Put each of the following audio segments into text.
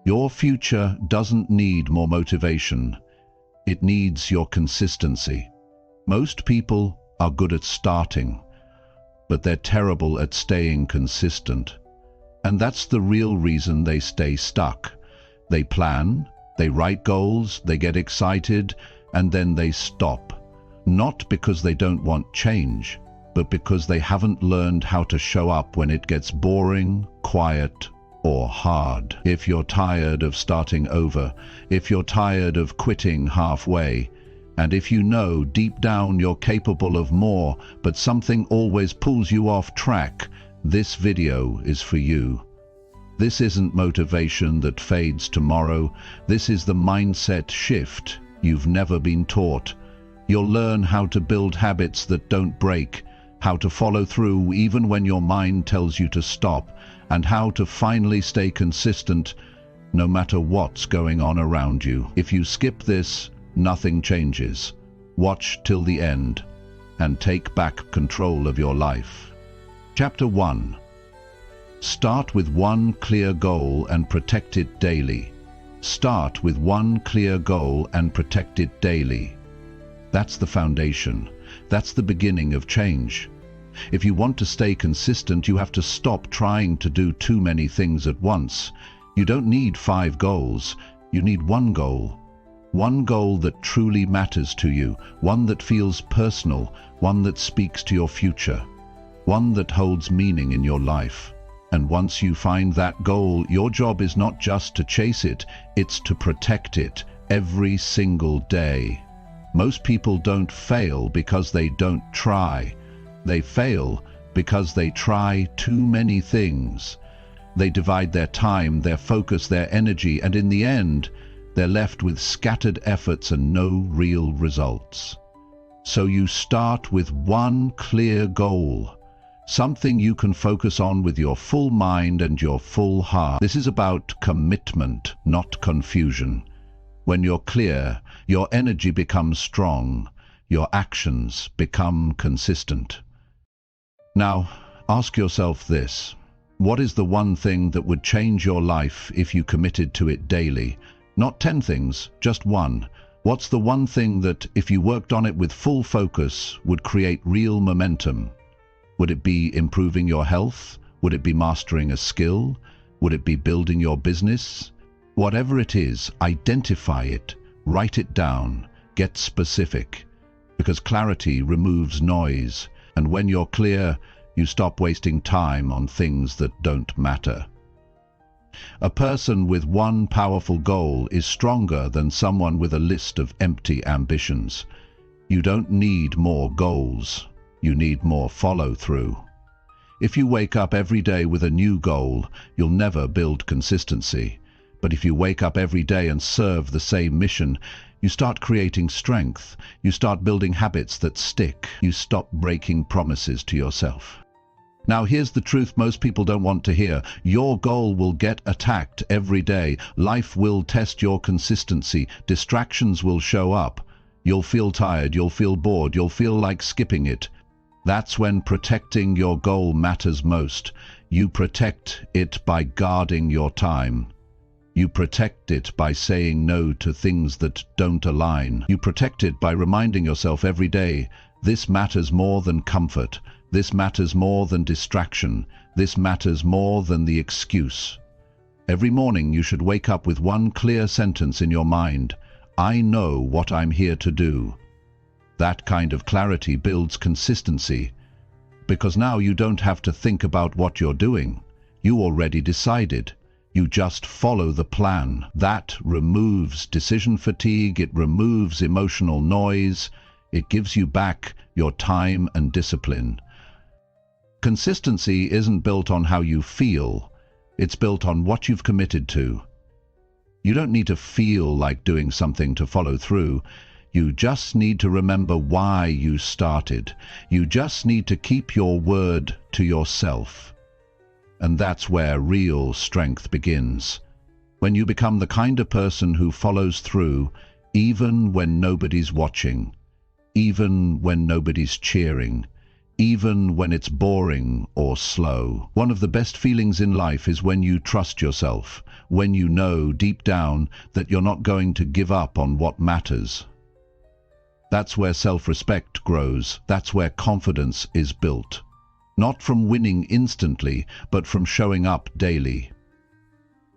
Your future doesn't need more motivation. It needs your consistency. Most people are good at starting, but they're terrible at staying consistent. And that's the real reason they stay stuck. They plan, they write goals, they get excited, and then they stop. Not because they don't want change, but because they haven't learned how to show up when it gets boring, quiet, or hard. If you're tired of starting over, if you're tired of quitting halfway, and if you know deep down you're capable of more, but something always pulls you off track, this video is for you. This isn't motivation that fades tomorrow. This is the mindset shift you've never been taught. You'll learn how to build habits that don't break, how to follow through even when your mind tells you to stop, and how to finally stay consistent no matter what's going on around you. If you skip this, nothing changes. Watch till the end and take back control of your life. Chapter 1. Start with one clear goal and protect it daily. Start with one clear goal and protect it daily. That's the foundation. That's the beginning of change. If you want to stay consistent, you have to stop trying to do too many things at once. You don't need 5 goals. You need one goal. One goal that truly matters to you, one that feels personal, one that speaks to your future, one that holds meaning in your life. And once you find that goal, your job is not just to chase it, it's to protect it every single day. Most people don't fail because they don't try. They fail because they try too many things. They divide their time, their focus, their energy, and in the end, they're left with scattered efforts and no real results. So you start with one clear goal, something you can focus on with your full mind and your full heart. This is about commitment, not confusion. When you're clear, your energy becomes strong, your actions become consistent. Now, ask yourself this. What is the one thing that would change your life if you committed to it daily? Not 10 things, just one. What's the one thing that, if you worked on it with full focus, would create real momentum? Would it be improving your health? Would it be mastering a skill? Would it be building your business? Whatever it is, identify it, write it down, get specific. Because clarity removes noise, and when you're clear, you stop wasting time on things that don't matter. A person with one powerful goal is stronger than someone with a list of empty ambitions. You don't need more goals. You need more follow-through. If you wake up every day with a new goal, you'll never build consistency. But if you wake up every day and serve the same mission, you start creating strength. You start building habits that stick. You stop breaking promises to yourself. Now here's the truth most people don't want to hear. Your goal will get attacked every day. Life will test your consistency. Distractions will show up. You'll feel tired, you'll feel bored, you'll feel like skipping it. That's when protecting your goal matters most. You protect it by guarding your time. You protect it by saying no to things that don't align. You protect it by reminding yourself every day, this matters more than comfort. This matters more than distraction. This matters more than the excuse. Every morning you should wake up with one clear sentence in your mind. I know what I'm here to do. That kind of clarity builds consistency, because now you don't have to think about what you're doing. You already decided. You just follow the plan. That removes decision fatigue, it removes emotional noise, it gives you back your time and discipline. Consistency isn't built on how you feel, it's built on what you've committed to. You don't need to feel like doing something to follow through. You just need to remember why you started. You just need to keep your word to yourself. And that's where real strength begins. When you become the kind of person who follows through, even when nobody's watching, even when nobody's cheering, even when it's boring or slow. One of the best feelings in life is when you trust yourself, when you know deep down that you're not going to give up on what matters. That's where self-respect grows. That's where confidence is built. Not from winning instantly, but from showing up daily.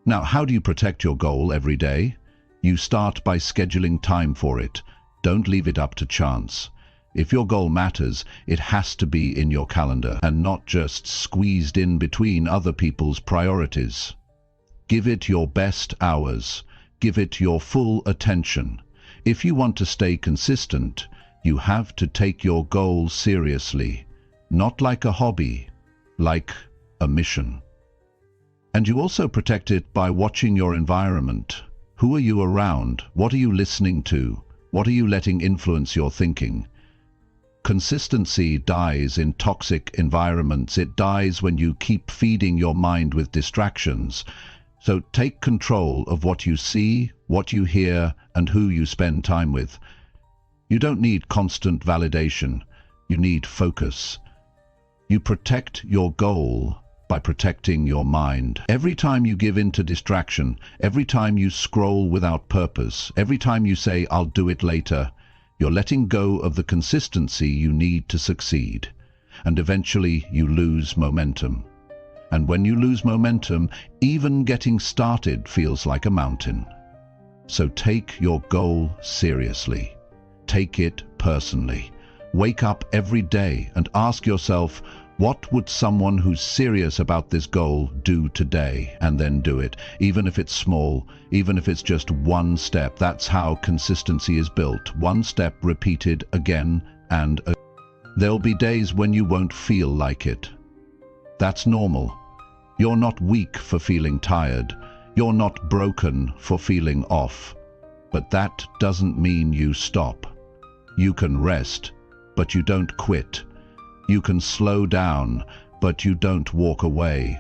Now, how do you protect your goal every day? You start by scheduling time for it. Don't leave it up to chance. If your goal matters, it has to be in your calendar and not just squeezed in between other people's priorities. Give it your best hours. Give it your full attention. If you want to stay consistent, you have to take your goal seriously, not like a hobby, like a mission. And you also protect it by watching your environment. Who are you around? What are you listening to? What are you letting influence your thinking? Consistency dies in toxic environments. It dies when you keep feeding your mind with distractions. So take control of what you see, what you hear, and who you spend time with. You don't need constant validation. You need focus. You protect your goal by protecting your mind. Every time you give in to distraction, every time you scroll without purpose, every time you say, "I'll do it later," you're letting go of the consistency you need to succeed. And eventually you lose momentum. And when you lose momentum, even getting started feels like a mountain. So take your goal seriously. Take it personally. Wake up every day and ask yourself, what would someone who's serious about this goal do today? And then do it, even if it's small, even if it's just one step. That's how consistency is built. One step repeated again and again. There'll be days when you won't feel like it. That's normal. You're not weak for feeling tired. You're not broken for feeling off. But that doesn't mean you stop. You can rest, but you don't quit. You can slow down, but you don't walk away.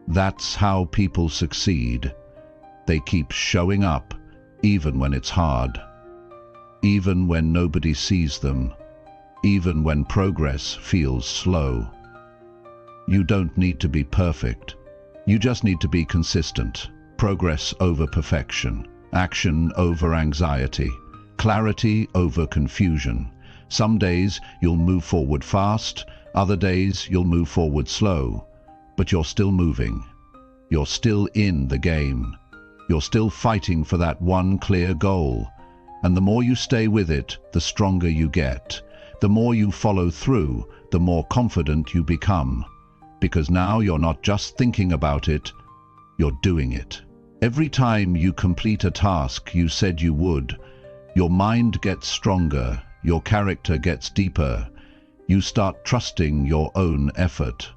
That's how people succeed. They keep showing up, even when it's hard. Even when nobody sees them. Even when progress feels slow. You don't need to be perfect. You just need to be consistent. Progress over perfection. Action over anxiety. Clarity over confusion. Some days you'll move forward fast, other days you'll move forward slow. But you're still moving. You're still in the game. You're still fighting for that one clear goal. And the more you stay with it, the stronger you get. The more you follow through, the more confident you become. Because now you're not just thinking about it, you're doing it. Every time you complete a task you said you would, your mind gets stronger, your character gets deeper. You start trusting your own effort.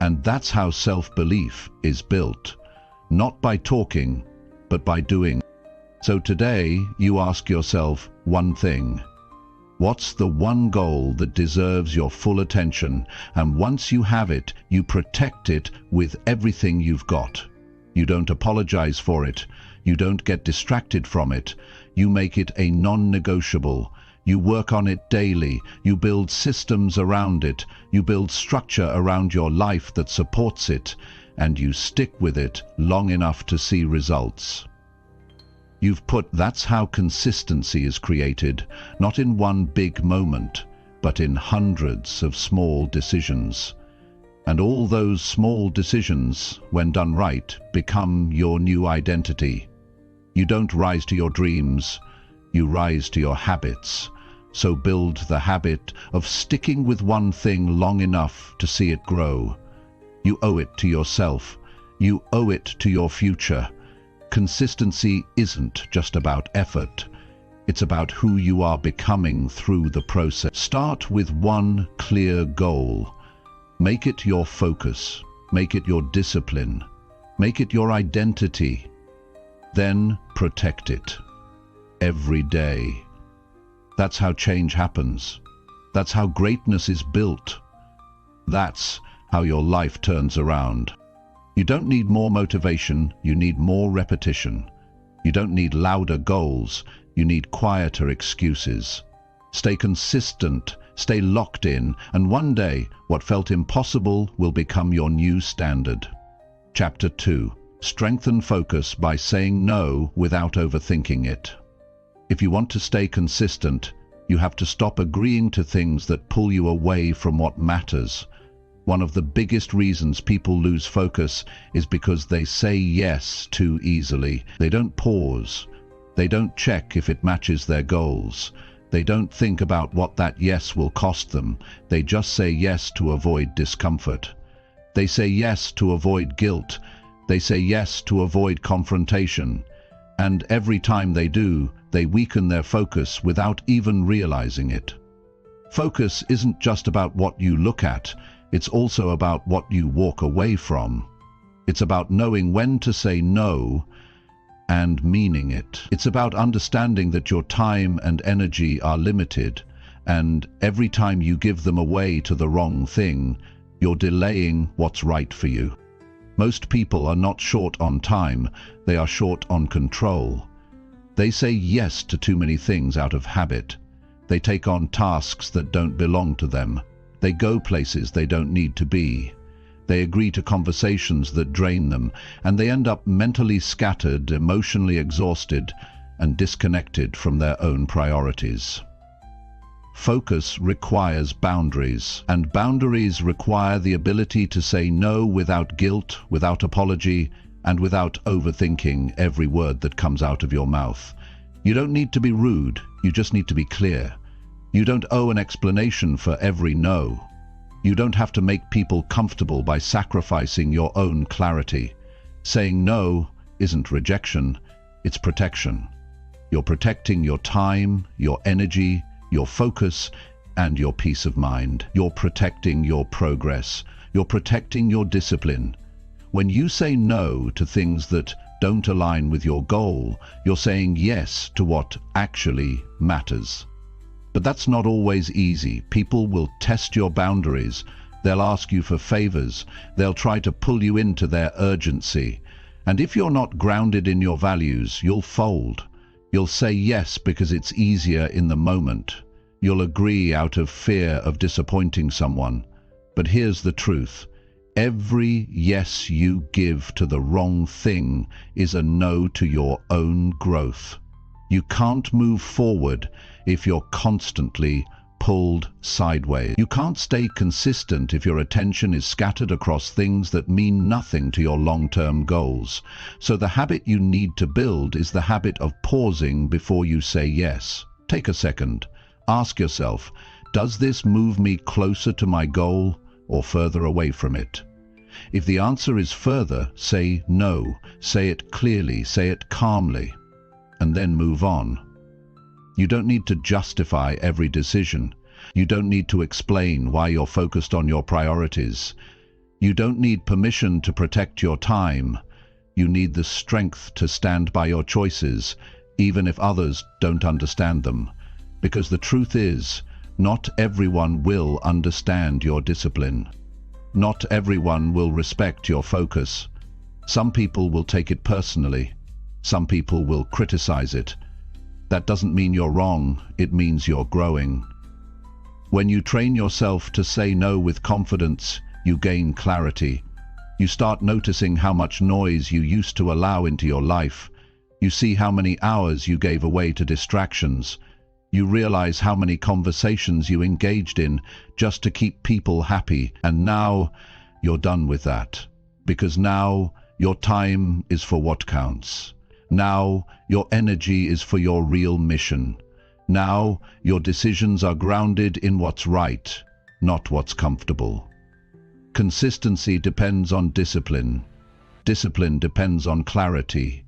And that's how self-belief is built. Not by talking, but by doing. So today you ask yourself one thing. What's the one goal that deserves your full attention? And once you have it, you protect it with everything you've got. You don't apologize for it. You don't get distracted from it. You make it a non-negotiable. You work on it daily. You build systems around it. You build structure around your life that supports it. And you stick with it long enough to see results. That's how consistency is created, not in one big moment, but in hundreds of small decisions. And all those small decisions, when done right, become your new identity. You don't rise to your dreams, you rise to your habits. So build the habit of sticking with one thing long enough to see it grow. You owe it to yourself. You owe it to your future. Consistency isn't just about effort. It's about who you are becoming through the process. Start with one clear goal. Make it your focus. Make it your discipline. Make it your identity. Then protect it. Every day. That's how change happens. That's how greatness is built. That's how your life turns around. You don't need more motivation, you need more repetition. You don't need louder goals, you need quieter excuses. Stay consistent Stay locked in, and one day, what felt impossible will become your new standard. Chapter 2. Strengthen focus by saying no without overthinking it. If you want to stay consistent, you have to stop agreeing to things that pull you away from what matters. One of the biggest reasons people lose focus is because they say yes too easily. They don't pause. They don't check if it matches their goals. They don't think about what that yes will cost them. They just say yes to avoid discomfort. They say yes to avoid guilt. They say yes to avoid confrontation. And every time they do, they weaken their focus without even realizing it. Focus isn't just about what you look at, it's also about what you walk away from. It's about knowing when to say no and meaning it. It's about understanding that your time and energy are limited, and every time you give them away to the wrong thing, you're delaying what's right for you. Most people are not short on time, they are short on control. They say yes to too many things out of habit. They take on tasks that don't belong to them. They go places they don't need to be. They agree to conversations that drain them, and they end up mentally scattered, emotionally exhausted, and disconnected from their own priorities. Focus requires boundaries, and boundaries require the ability to say no without guilt, without apology, and without overthinking every word that comes out of your mouth. You don't need to be rude, you just need to be clear. You don't owe an explanation for every no. You don't have to make people comfortable by sacrificing your own clarity. Saying no isn't rejection, it's protection. You're protecting your time, your energy, your focus, and your peace of mind. You're protecting your progress. You're protecting your discipline. When you say no to things that don't align with your goal, you're saying yes to what actually matters. But that's not always easy. People will test your boundaries. They'll ask you for favors. They'll try to pull you into their urgency. And if you're not grounded in your values, you'll fold. You'll say yes because it's easier in the moment. You'll agree out of fear of disappointing someone. But here's the truth. Every yes you give to the wrong thing is a no to your own growth. You can't move forward if you're constantly pulled sideways. You can't stay consistent if your attention is scattered across things that mean nothing to your long-term goals. So the habit you need to build is the habit of pausing before you say yes. Take a second. Ask yourself, does this move me closer to my goal or further away from it? If the answer is further, say no. Say it clearly, say it calmly, and then move on. You don't need to justify every decision. You don't need to explain why you're focused on your priorities. You don't need permission to protect your time. You need the strength to stand by your choices, even if others don't understand them. Because the truth is, not everyone will understand your discipline. Not everyone will respect your focus. Some people will take it personally. Some people will criticize it. That doesn't mean you're wrong, it means you're growing. When you train yourself to say no with confidence, you gain clarity. You start noticing how much noise you used to allow into your life. You see how many hours you gave away to distractions. You realize how many conversations you engaged in just to keep people happy. And now you're done with that. Because now your time is for what counts. Now your energy is for your real mission. Now your decisions are grounded in what's right, not what's comfortable. Consistency depends on discipline. Discipline depends on clarity.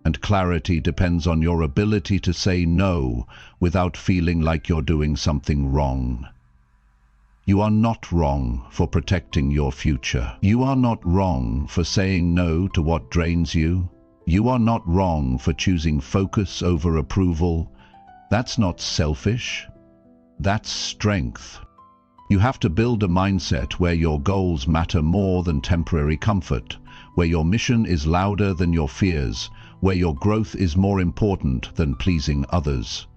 And clarity depends on your ability to say no without feeling like you're doing something wrong. You are not wrong for protecting your future. You are not wrong for saying no to what drains you. You are not wrong for choosing focus over approval. That's not selfish. That's strength. You have to build a mindset where your goals matter more than temporary comfort, where your mission is louder than your fears, where your growth is more important than pleasing others.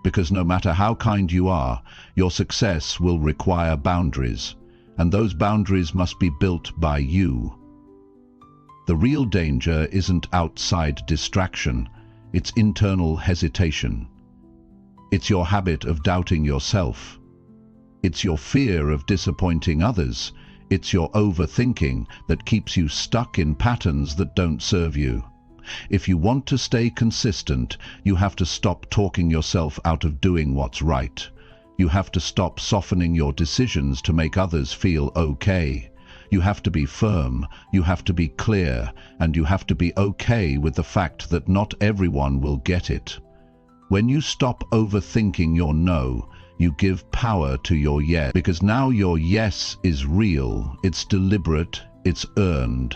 Because no matter how kind you are, your success will require boundaries, and those boundaries must be built by you. The real danger isn't outside distraction, it's internal hesitation. It's your habit of doubting yourself. It's your fear of disappointing others. It's your overthinking that keeps you stuck in patterns that don't serve you. If you want to stay consistent, you have to stop talking yourself out of doing what's right. You have to stop softening your decisions to make others feel okay. You have to be firm, you have to be clear, and you have to be okay with the fact that not everyone will get it. When you stop overthinking your no, you give power to your yes, because now your yes is real, it's deliberate, it's earned,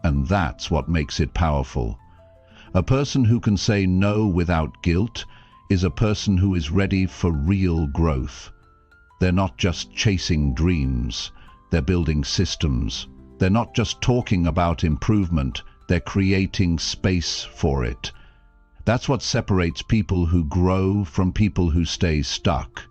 and that's what makes it powerful. A person who can say no without guilt is a person who is ready for real growth. They're not just chasing dreams, they're building systems. They're not just talking about improvement, they're creating space for it. That's what separates people who grow from people who stay stuck.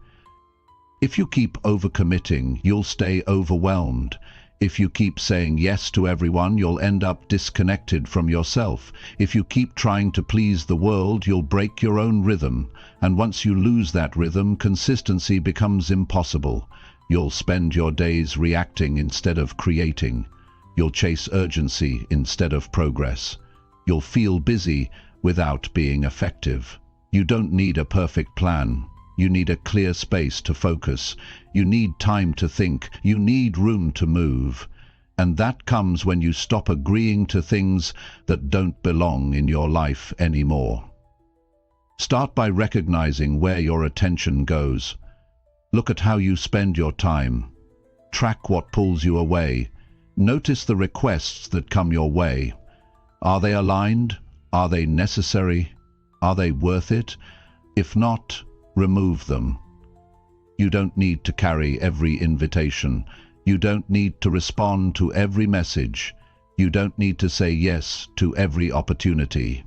If you keep overcommitting, you'll stay overwhelmed. If you keep saying yes to everyone, you'll end up disconnected from yourself. If you keep trying to please the world, you'll break your own rhythm. And once you lose that rhythm, consistency becomes impossible. You'll spend your days reacting instead of creating. You'll chase urgency instead of progress. You'll feel busy without being effective. You don't need a perfect plan. You need a clear space to focus. You need time to think. You need room to move. And that comes when you stop agreeing to things that don't belong in your life anymore. Start by recognizing where your attention goes. Look at how you spend your time. Track what pulls you away. Notice the requests that come your way. Are they aligned? Are they necessary? Are they worth it? If not, remove them. You don't need to carry every invitation. You don't need to respond to every message. You don't need to say yes to every opportunity.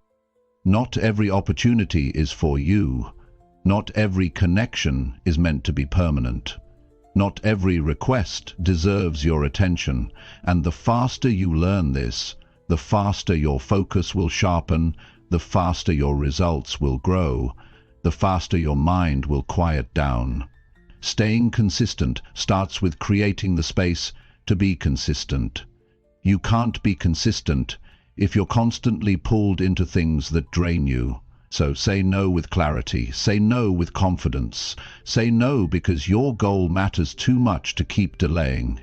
Not every opportunity is for you. Not every connection is meant to be permanent. Not every request deserves your attention. And the faster you learn this, the faster your focus will sharpen, the faster your results will grow, the faster your mind will quiet down. Staying consistent starts with creating the space to be consistent. You can't be consistent if you're constantly pulled into things that drain you. So say no with clarity, say no with confidence, say no because your goal matters too much to keep delaying.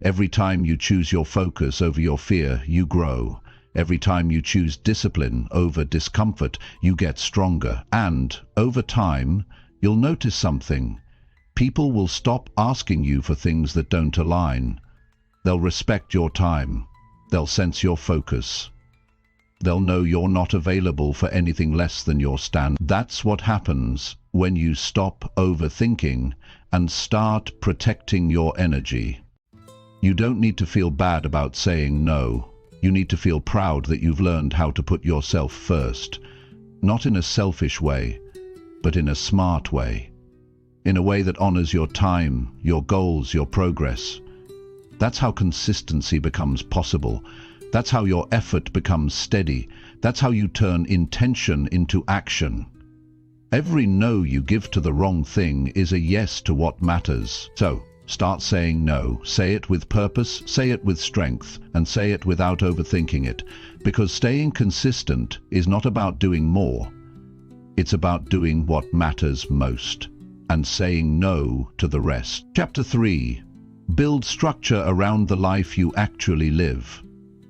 Every time you choose your focus over your fear, you grow. Every time you choose discipline over discomfort, you get stronger. And, over time, you'll notice something. People will stop asking you for things that don't align. They'll respect your time. They'll sense your focus. They'll know you're not available for anything less than your stand. That's what happens when you stop overthinking and start protecting your energy. You don't need to feel bad about saying no. You need to feel proud that you've learned how to put yourself first. Not in a selfish way, but in a smart way. In a way that honors your time, your goals, your progress. That's how consistency becomes possible. That's how your effort becomes steady. That's how you turn intention into action. Every no you give to the wrong thing is a yes to what matters. So, start saying no. Say it with purpose, say it with strength, and say it without overthinking it. Because staying consistent is not about doing more. It's about doing what matters most, and saying no to the rest. Chapter 3. Build structure around the life you actually live.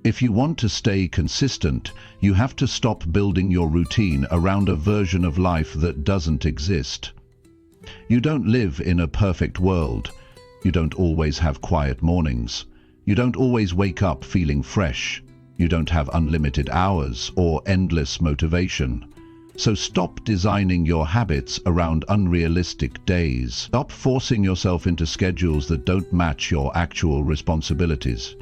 If you want to stay consistent, you have to stop building your routine around a version of life that doesn't exist. You don't live in a perfect world. You don't always have quiet mornings. You don't always wake up feeling fresh. You don't have unlimited hours or endless motivation. So stop designing your habits around unrealistic days. Stop forcing yourself into schedules that don't match your actual responsibilities.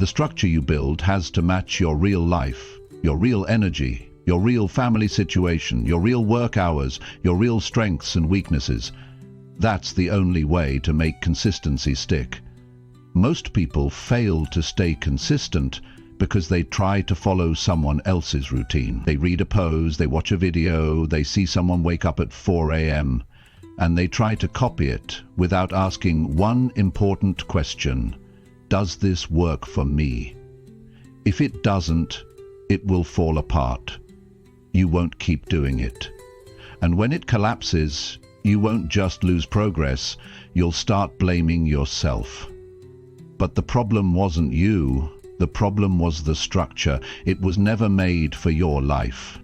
The structure you build has to match your real life, your real energy, your real family situation, your real work hours, your real strengths and weaknesses. That's the only way to make consistency stick. Most people fail to stay consistent because they try to follow someone else's routine. They read a post, they watch a video, they see someone wake up at 4 a.m., and they try to copy it without asking one important question: does this work for me? If it doesn't, it will fall apart. You won't keep doing it. And when it collapses, you won't just lose progress, you'll start blaming yourself. But the problem wasn't you. The problem was the structure. It was never made for your life.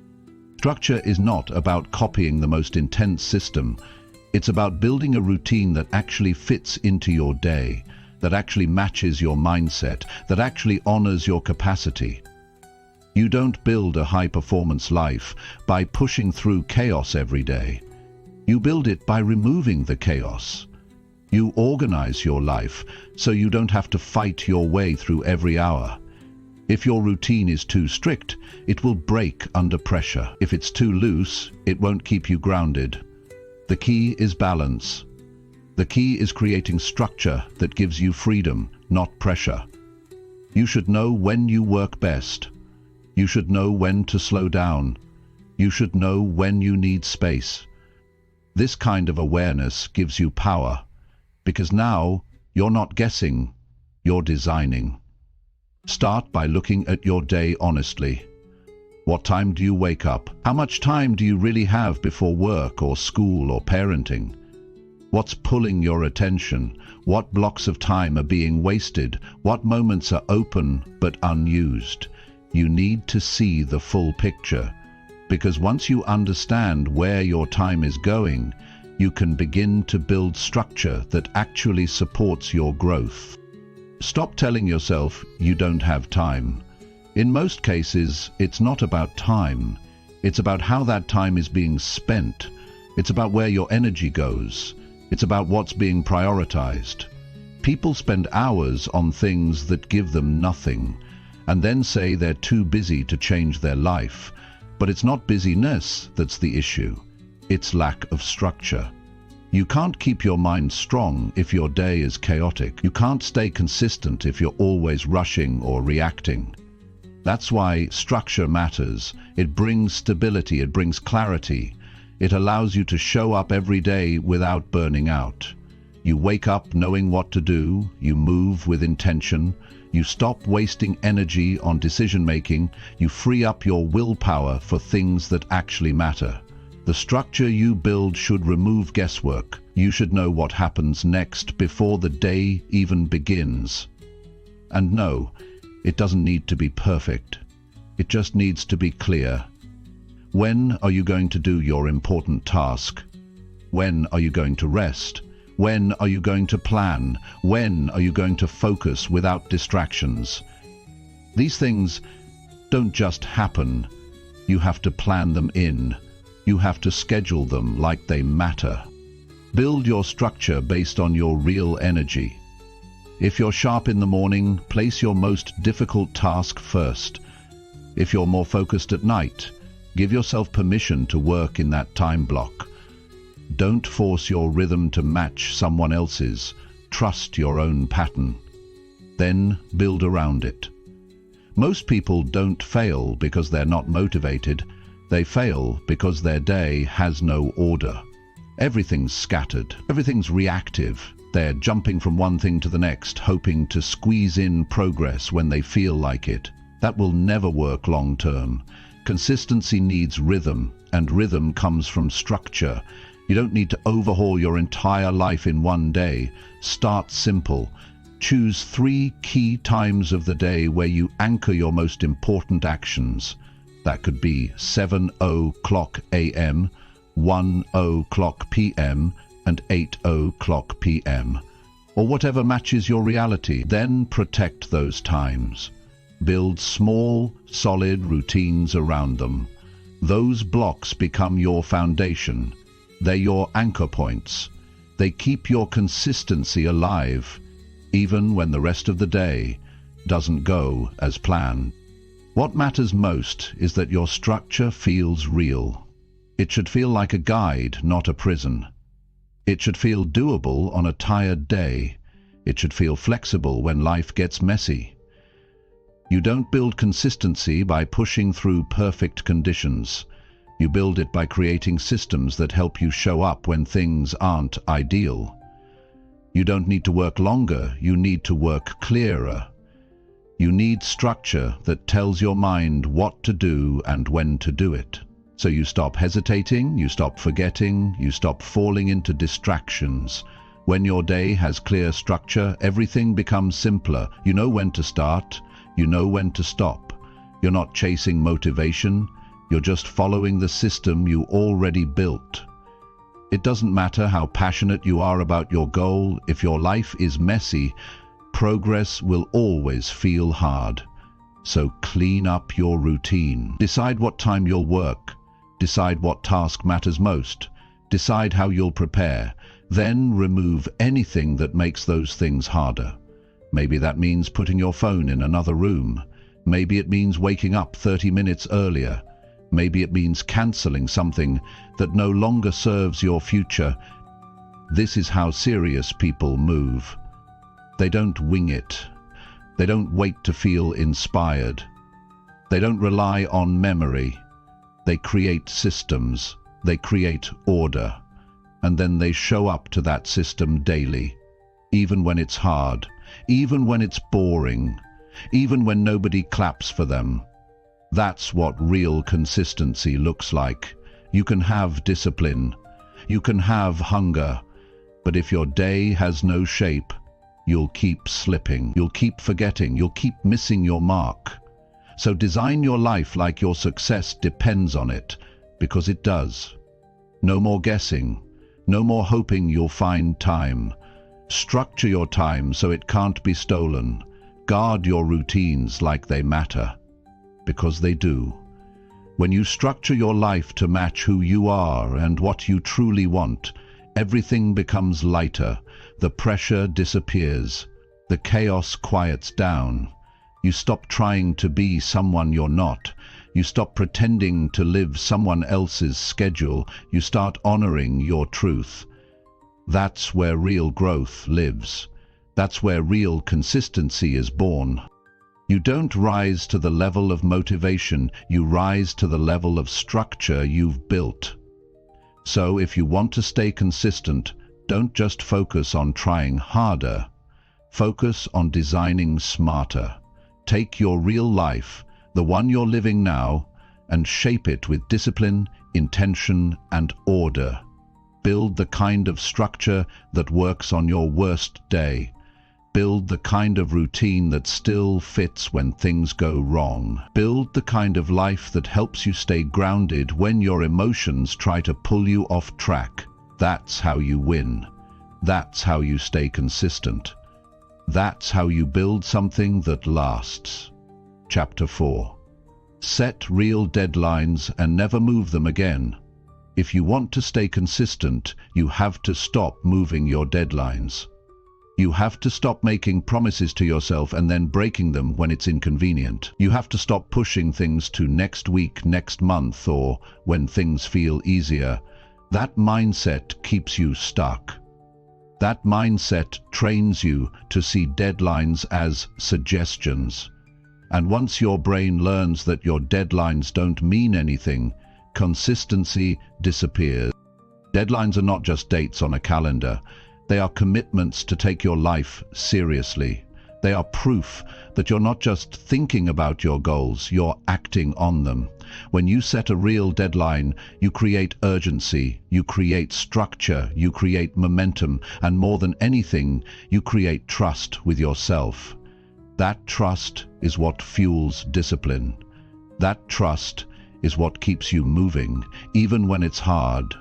Structure is not about copying the most intense system. It's about building a routine that actually fits into your day, that actually matches your mindset, that actually honors your capacity. You don't build a high-performance life by pushing through chaos every day. You build it by removing the chaos. You organize your life so you don't have to fight your way through every hour. If your routine is too strict, it will break under pressure. If it's too loose, it won't keep you grounded. The key is balance. The key is creating structure that gives you freedom, not pressure. You should know when you work best. You should know when to slow down. You should know when you need space. This kind of awareness gives you power, because now you're not guessing, you're designing. Start by looking at your day honestly. What time do you wake up? How much time do you really have before work or school or parenting? What's pulling your attention? What blocks of time are being wasted? What moments are open but unused? You need to see the full picture, because once you understand where your time is going, you can begin to build structure that actually supports your growth. Stop telling yourself you don't have time. In most cases, it's not about time. It's about how that time is being spent. It's about where your energy goes. It's about what's being prioritized. People spend hours on things that give them nothing, and then say they're too busy to change their life. But it's not busyness that's the issue. It's lack of structure. You can't keep your mind strong if your day is chaotic. You can't stay consistent if you're always rushing or reacting. That's why structure matters. It brings stability, it brings clarity. It allows you to show up every day without burning out. You wake up knowing what to do, you move with intention, you stop wasting energy on decision-making, you free up your willpower for things that actually matter. The structure you build should remove guesswork. You should know what happens next before the day even begins. And no, it doesn't need to be perfect. It just needs to be clear. When are you going to do your important task? When are you going to rest? When are you going to plan? When are you going to focus without distractions? These things don't just happen. You have to plan them in. You have to schedule them like they matter. Build your structure based on your real energy. If you're sharp in the morning, place your most difficult task first. If you're more focused at night, give yourself permission to work in that time block. Don't force your rhythm to match someone else's. Trust your own pattern. Then build around it. Most people don't fail because they're not motivated. They fail because their day has no order. Everything's scattered. Everything's reactive. They're jumping from one thing to the next, hoping to squeeze in progress when they feel like it. That will never work long term. Consistency needs rhythm, and rhythm comes from structure. You don't need to overhaul your entire life in one day. Start simple. Choose 3 key times of the day where you anchor your most important actions. That could be 7:00 a.m., 1:00 p.m., and 8:00 p.m., or whatever matches your reality. Then protect those times. Build small, solid routines around them. Those blocks become your foundation. They're your anchor points. They keep your consistency alive, even when the rest of the day doesn't go as planned. What matters most is that your structure feels real. It should feel like a guide, not a prison. It should feel doable on a tired day. It should feel flexible when life gets messy. You don't build consistency by pushing through perfect conditions. You build it by creating systems that help you show up when things aren't ideal. You don't need to work longer, you need to work clearer. You need structure that tells your mind what to do and when to do it. So you stop hesitating, you stop forgetting, you stop falling into distractions. When your day has clear structure, everything becomes simpler. You know when to start, you know when to stop. You're not chasing motivation, you're just following the system you already built. It doesn't matter how passionate you are about your goal, if your life is messy, progress will always feel hard. So clean up your routine. Decide what time you'll work. Decide what task matters most. Decide how you'll prepare. Then remove anything that makes those things harder. Maybe that means putting your phone in another room. Maybe it means waking up 30 minutes earlier. Maybe it means canceling something that no longer serves your future. This is how serious people move. They don't wing it. They don't wait to feel inspired. They don't rely on memory. They create systems. They create order. And then they show up to that system daily, even when it's hard, even when it's boring, even when nobody claps for them. That's what real consistency looks like. You can have discipline. You can have hunger. But if your day has no shape, you'll keep slipping. You'll keep forgetting. You'll keep missing your mark. So design your life like your success depends on it, because it does. No more guessing. No more hoping you'll find time. Structure your time so it can't be stolen. Guard your routines like they matter, because they do. When you structure your life to match who you are and what you truly want, everything becomes lighter, the pressure disappears, the chaos quiets down. You stop trying to be someone you're not. You stop pretending to live someone else's schedule. You start honoring your truth. That's where real growth lives. That's where real consistency is born. You don't rise to the level of motivation, you rise to the level of structure you've built. So if you want to stay consistent, don't just focus on trying harder. Focus on designing smarter. Take your real life, the one you're living now, and shape it with discipline, intention, and order. Build the kind of structure that works on your worst day. Build the kind of routine that still fits when things go wrong. Build the kind of life that helps you stay grounded when your emotions try to pull you off track. That's how you win. That's how you stay consistent. That's how you build something that lasts. Chapter 4. Set real deadlines and never move them again. If you want to stay consistent, you have to stop moving your deadlines. You have to stop making promises to yourself and then breaking them when it's inconvenient. You have to stop pushing things to next week, next month, or when things feel easier. That mindset keeps you stuck. That mindset trains you to see deadlines as suggestions. And once your brain learns that your deadlines don't mean anything, consistency disappears. Deadlines are not just dates on a calendar. They are commitments to take your life seriously. They are proof that you're not just thinking about your goals, you're acting on them. When you set a real deadline, you create urgency, you create structure, you create momentum, and more than anything, you create trust with yourself. That trust is what fuels discipline. That trust is what keeps you moving, even when it's hard.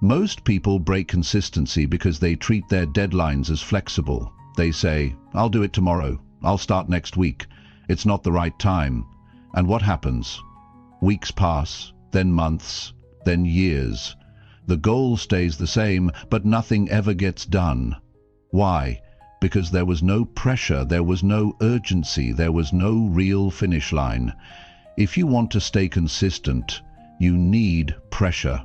Most people break consistency because they treat their deadlines as flexible. They say, "I'll do it tomorrow. I'll start next week. It's not the right time." And what happens? Weeks pass, then months, then years. The goal stays the same, but nothing ever gets done. Why? because there was no pressure, there was no urgency, there was no real finish line. If you want to stay consistent, you need pressure.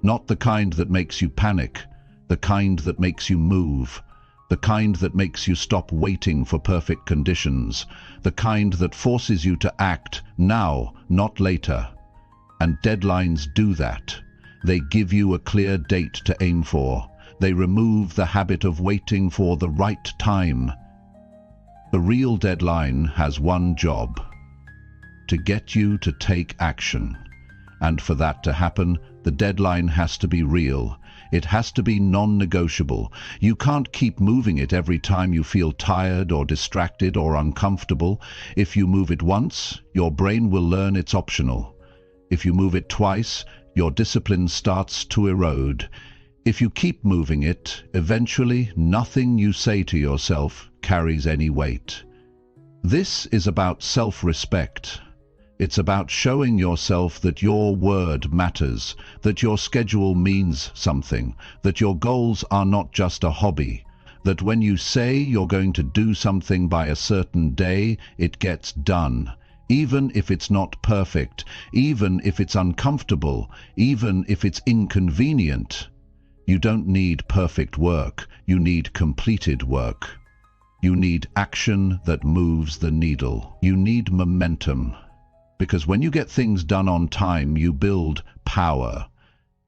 Not the kind that makes you panic, the kind that makes you move, the kind that makes you stop waiting for perfect conditions, the kind that forces you to act now, not later. And deadlines do that. They give you a clear date to aim for. They remove the habit of waiting for the right time. The real deadline has one job: to get you to take action. And for that to happen, the deadline has to be real. It has to be non-negotiable. You can't keep moving it every time you feel tired or distracted or uncomfortable. If you move it once, your brain will learn it's optional. If you move it twice, your discipline starts to erode. If you keep moving it, eventually nothing you say to yourself carries any weight. This is about self-respect. It's about showing yourself that your word matters, that your schedule means something, that your goals are not just a hobby, that when you say you're going to do something by a certain day, it gets done. Even if it's not perfect, even if it's uncomfortable, even if it's inconvenient. You don't need perfect work, you need completed work. You need action that moves the needle. You need momentum. Because when you get things done on time, you build power,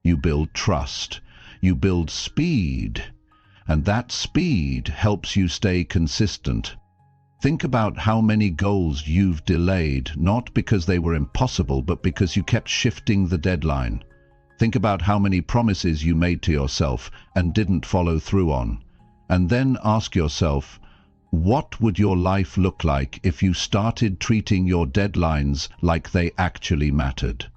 you build trust, you build speed, and that speed helps you stay consistent. Think about how many goals you've delayed, not because they were impossible, but because you kept shifting the deadline. Think about how many promises you made to yourself and didn't follow through on. And then ask yourself, what would your life look like if you started treating your deadlines like they actually mattered?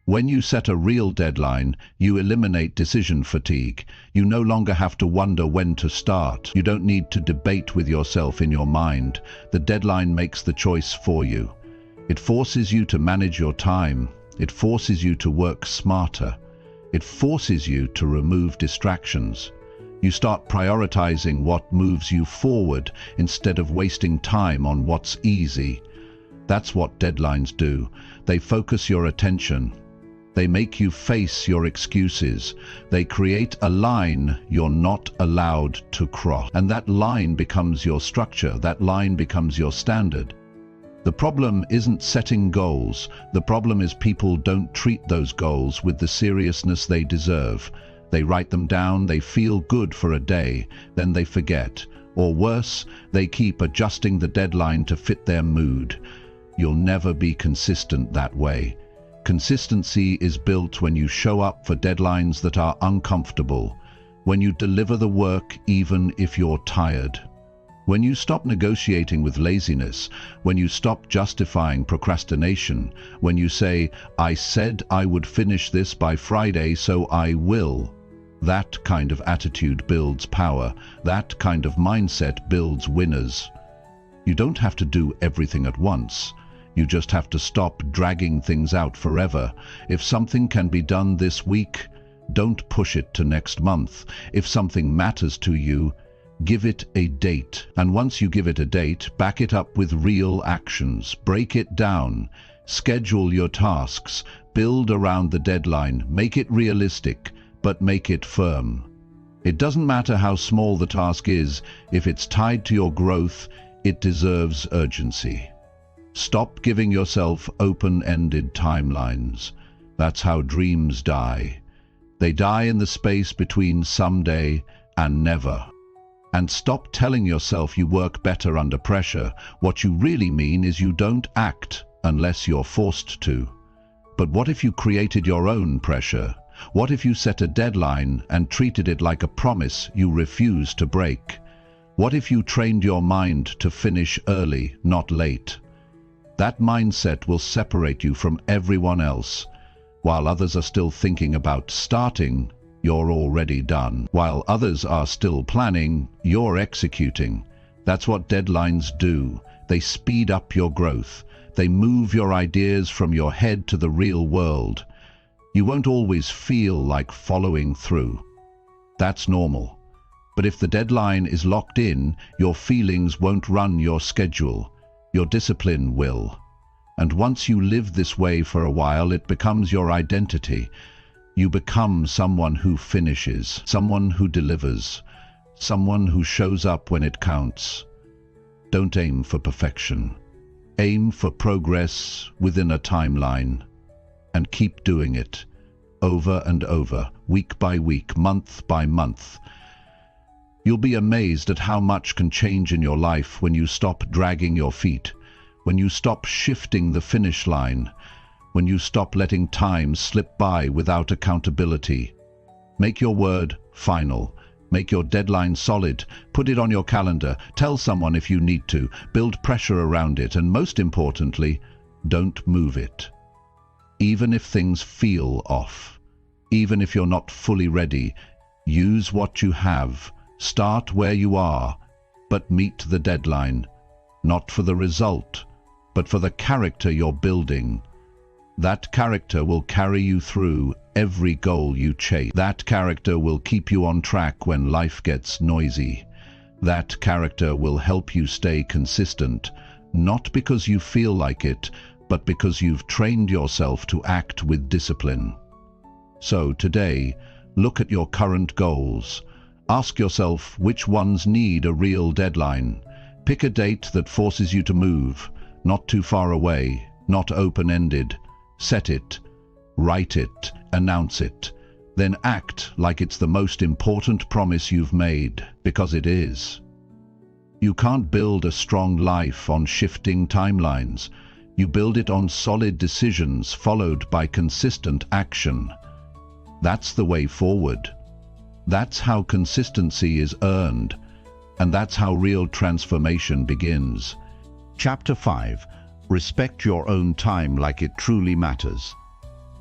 When you set a real deadline, you eliminate decision fatigue. You no longer have to wonder when to start. You don't need to debate with yourself in your mind. The deadline makes the choice for you. It forces you to manage your time. It forces you to work smarter. It forces you to remove distractions. You start prioritizing what moves you forward instead of wasting time on what's easy. That's what deadlines do. They focus your attention. They make you face your excuses. They create a line you're not allowed to cross. And that line becomes your structure. That line becomes your standard. The problem isn't setting goals. The problem is people don't treat those goals with the seriousness they deserve. They write them down, they feel good for a day, then they forget. Or worse, they keep adjusting the deadline to fit their mood. You'll never be consistent that way. Consistency is built when you show up for deadlines that are uncomfortable, when you deliver the work even if you're tired. When you stop negotiating with laziness, when you stop justifying procrastination, when you say, "I said I would finish this by Friday, so I will." That kind of attitude builds power. That kind of mindset builds winners. You don't have to do everything at once. You just have to stop dragging things out forever. If something can be done this week, don't push it to next month. If something matters to you, give it a date. And once you give it a date, back it up with real actions. Break it down. Schedule your tasks. Build around the deadline. Make it realistic, but make it firm. It doesn't matter how small the task is. If it's tied to your growth, it deserves urgency. Stop giving yourself open-ended timelines. That's how dreams die. They die in the space between someday and never. And stop telling yourself you work better under pressure. What you really mean is you don't act unless you're forced to. But what if you created your own pressure? What if you set a deadline and treated it like a promise you refuse to break? What if you trained your mind to finish early, not late? That mindset will separate you from everyone else. While others are still thinking about starting, you're already done. While others are still planning, you're executing. That's what deadlines do. They speed up your growth. They move your ideas from your head to the real world. You won't always feel like following through. That's normal. But if the deadline is locked in, your feelings won't run your schedule. Your discipline will. And once you live this way for a while, it becomes your identity. You become someone who finishes, someone who delivers, someone who shows up when it counts. Don't aim for perfection. Aim for progress within a timeline. And keep doing it, over and over, week by week, month by month. You'll be amazed at how much can change in your life when you stop dragging your feet, when you stop shifting the finish line, when you stop letting time slip by without accountability. Make your word final. Make your deadline solid. Put it on your calendar. Tell someone if you need to. Build pressure around it. And most importantly, don't move it. Even if things feel off, even if you're not fully ready, use what you have. Start where you are, but meet the deadline. Not for the result, but for the character you're building. That character will carry you through every goal you chase. That character will keep you on track when life gets noisy. That character will help you stay consistent, not because you feel like it, but because you've trained yourself to act with discipline. So today, look at your current goals. Ask yourself which ones need a real deadline. Pick a date that forces you to move, not too far away, not open-ended. Set it, write it, announce it. Then act like it's the most important promise you've made, because it is. You can't build a strong life on shifting timelines. You build it on solid decisions followed by consistent action. That's the way forward. That's how consistency is earned, and that's how real transformation begins. Chapter 5. Respect your own time like it truly matters.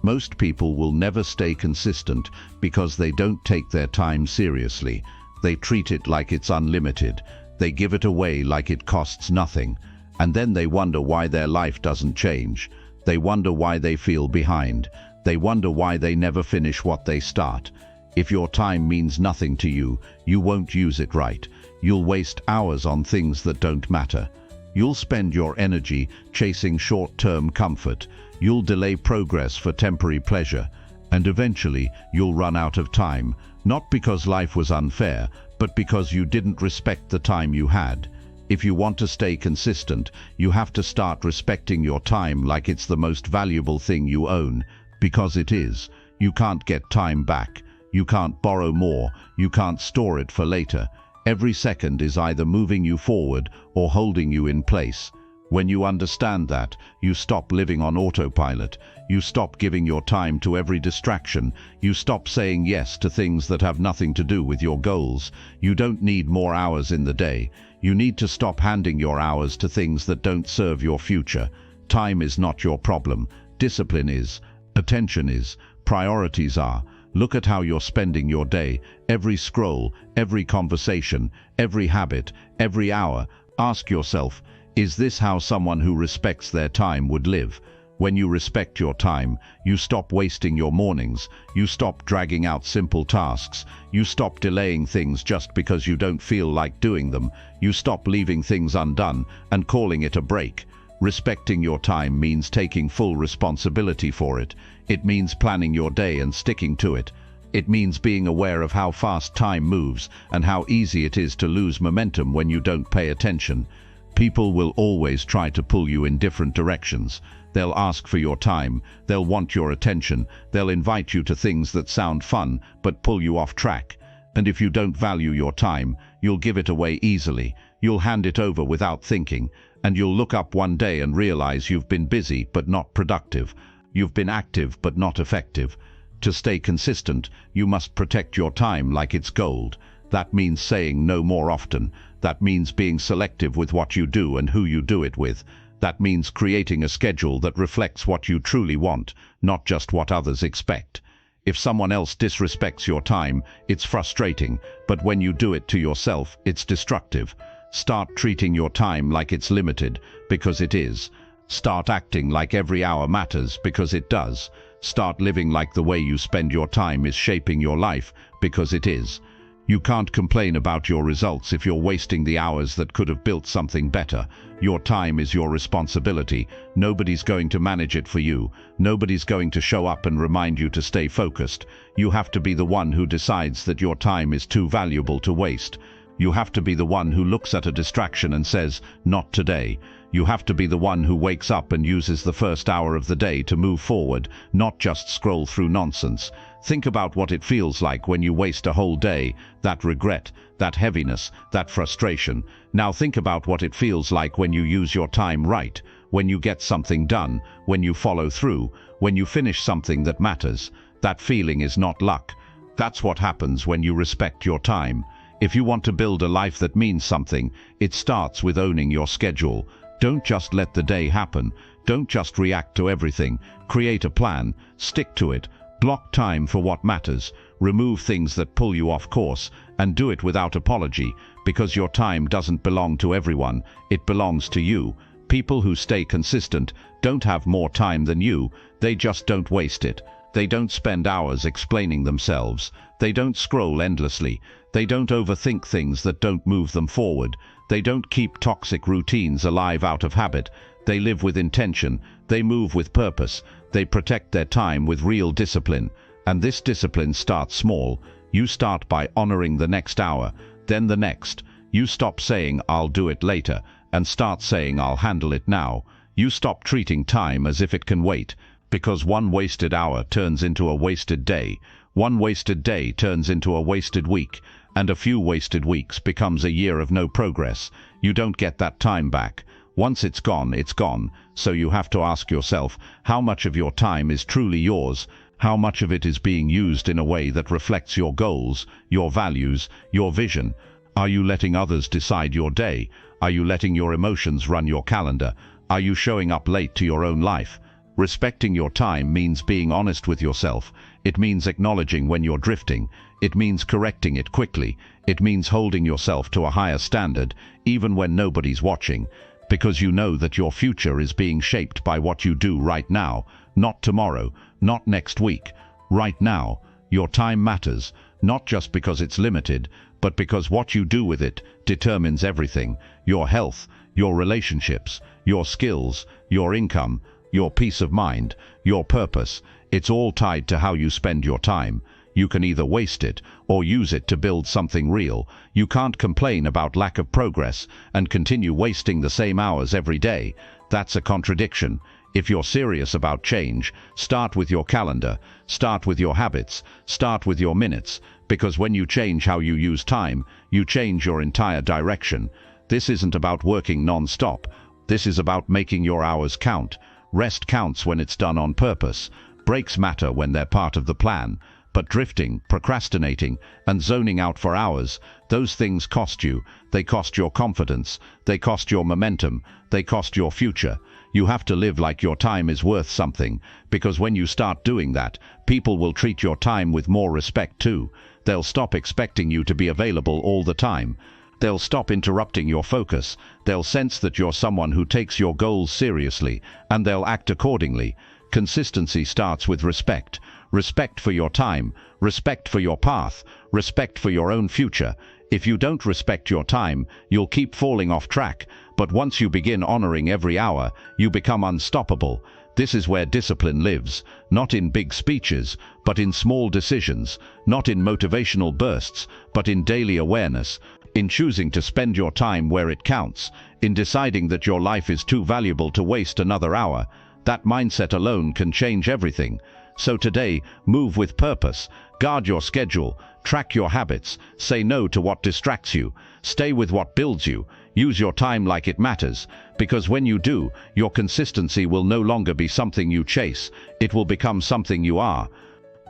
Most people will never stay consistent because they don't take their time seriously. They treat it like it's unlimited. They give it away like it costs nothing. And then they wonder why their life doesn't change. They wonder why they feel behind. They wonder why they never finish what they start. If your time means nothing to you, you won't use it right. You'll waste hours on things that don't matter. You'll spend your energy chasing short-term comfort. You'll delay progress for temporary pleasure. And eventually, you'll run out of time, not because life was unfair, but because you didn't respect the time you had. If you want to stay consistent, you have to start respecting your time like it's the most valuable thing you own, because it is. You can't get time back. You can't borrow more. You can't store it for later. Every second is either moving you forward or holding you in place. When you understand that, you stop living on autopilot. You stop giving your time to every distraction. You stop saying yes to things that have nothing to do with your goals. You don't need more hours in the day. You need to stop handing your hours to things that don't serve your future. Time is not your problem. Discipline is. Attention is. Priorities are. Look at how you're spending your day. Every scroll, every conversation, every habit, every hour. Ask yourself, is this how someone who respects their time would live? When you respect your time, you stop wasting your mornings. You stop dragging out simple tasks. You stop delaying things just because you don't feel like doing them. You stop leaving things undone and calling it a break. Respecting your time means taking full responsibility for it. It means planning your day and sticking to it. It means being aware of how fast time moves and how easy it is to lose momentum when you don't pay attention. People will always try to pull you in different directions. They'll ask for your time. They'll want your attention. They'll invite you to things that sound fun but pull you off track. And if you don't value your time, you'll give it away easily. You'll hand it over without thinking. And you'll look up one day and realize you've been busy but not productive. You've been active but not effective. To stay consistent, you must protect your time like it's gold. That means saying no more often. That means being selective with what you do and who you do it with. That means creating a schedule that reflects what you truly want, not just what others expect. If someone else disrespects your time, it's frustrating, but when you do it to yourself, it's destructive. Start treating your time like it's limited, because it is. Start acting like every hour matters, because it does. Start living like the way you spend your time is shaping your life, because it is. You can't complain about your results if you're wasting the hours that could have built something better. Your time is your responsibility. Nobody's going to manage it for you. Nobody's going to show up and remind you to stay focused. You have to be the one who decides that your time is too valuable to waste. You have to be the one who looks at a distraction and says, "Not today." You have to be the one who wakes up and uses the first hour of the day to move forward, not just scroll through nonsense. Think about what it feels like when you waste a whole day, that regret, that heaviness, that frustration. Now think about what it feels like when you use your time right, when you get something done, when you follow through, when you finish something that matters. That feeling is not luck. That's what happens when you respect your time. If you want to build a life that means something, it starts with owning your schedule. Don't just let the day happen. Don't just react to everything. Create a plan. Stick to it. Block time for what matters. Remove things that pull you off course, and do it without apology, because your time doesn't belong to everyone. It belongs to you. People who stay consistent don't have more time than you. They just don't waste it. They don't spend hours explaining themselves. They don't scroll endlessly. They don't overthink things that don't move them forward. They don't keep toxic routines alive out of habit. They live with intention. They move with purpose. They protect their time with real discipline. And this discipline starts small. You start by honoring the next hour, then the next. You stop saying, "I'll do it later," and start saying, "I'll handle it now." You stop treating time as if it can wait, because one wasted hour turns into a wasted day. One wasted day turns into a wasted week, and a few wasted weeks becomes a year of no progress. You don't get that time back. Once it's gone, it's gone. So you have to ask yourself, how much of your time is truly yours? How much of it is being used in a way that reflects your goals, your values, your vision? Are you letting others decide your day? Are you letting your emotions run your calendar? Are you showing up late to your own life? Respecting your time means being honest with yourself. It means acknowledging when you're drifting. It means correcting it quickly. It means holding yourself to a higher standard, even when nobody's watching, because you know that your future is being shaped by what you do right now, not tomorrow, not next week. Right now, your time matters, not just because it's limited, but because what you do with it determines everything: your health, your relationships, your skills, your income, your peace of mind, your purpose. It's all tied to how you spend your time. You can either waste it or use it to build something real. You can't complain about lack of progress and continue wasting the same hours every day. That's a contradiction. If you're serious about change, start with your calendar, start with your habits, start with your minutes, because when you change how you use time, you change your entire direction. This isn't about working non-stop. This is about making your hours count. Rest counts when it's done on purpose. Breaks matter when they're part of the plan. But drifting, procrastinating, and zoning out for hours, those things cost you. They cost your confidence. They cost your momentum. They cost your future. You have to live like your time is worth something, because when you start doing that, people will treat your time with more respect too. They'll stop expecting you to be available all the time. They'll stop interrupting your focus. They'll sense that you're someone who takes your goals seriously, and they'll act accordingly. Consistency starts with respect. Respect for your time, respect for your path, respect for your own future. If you don't respect your time, you'll keep falling off track. But once you begin honoring every hour, you become unstoppable. This is where discipline lives, not in big speeches, but in small decisions, not in motivational bursts, but in daily awareness, in choosing to spend your time where it counts, in deciding that your life is too valuable to waste another hour. That mindset alone can change everything. So today, move with purpose, guard your schedule, track your habits, say no to what distracts you, stay with what builds you, use your time like it matters, because when you do, your consistency will no longer be something you chase, it will become something you are.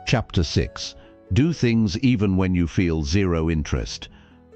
Chapter 6. Do things even when you feel zero interest.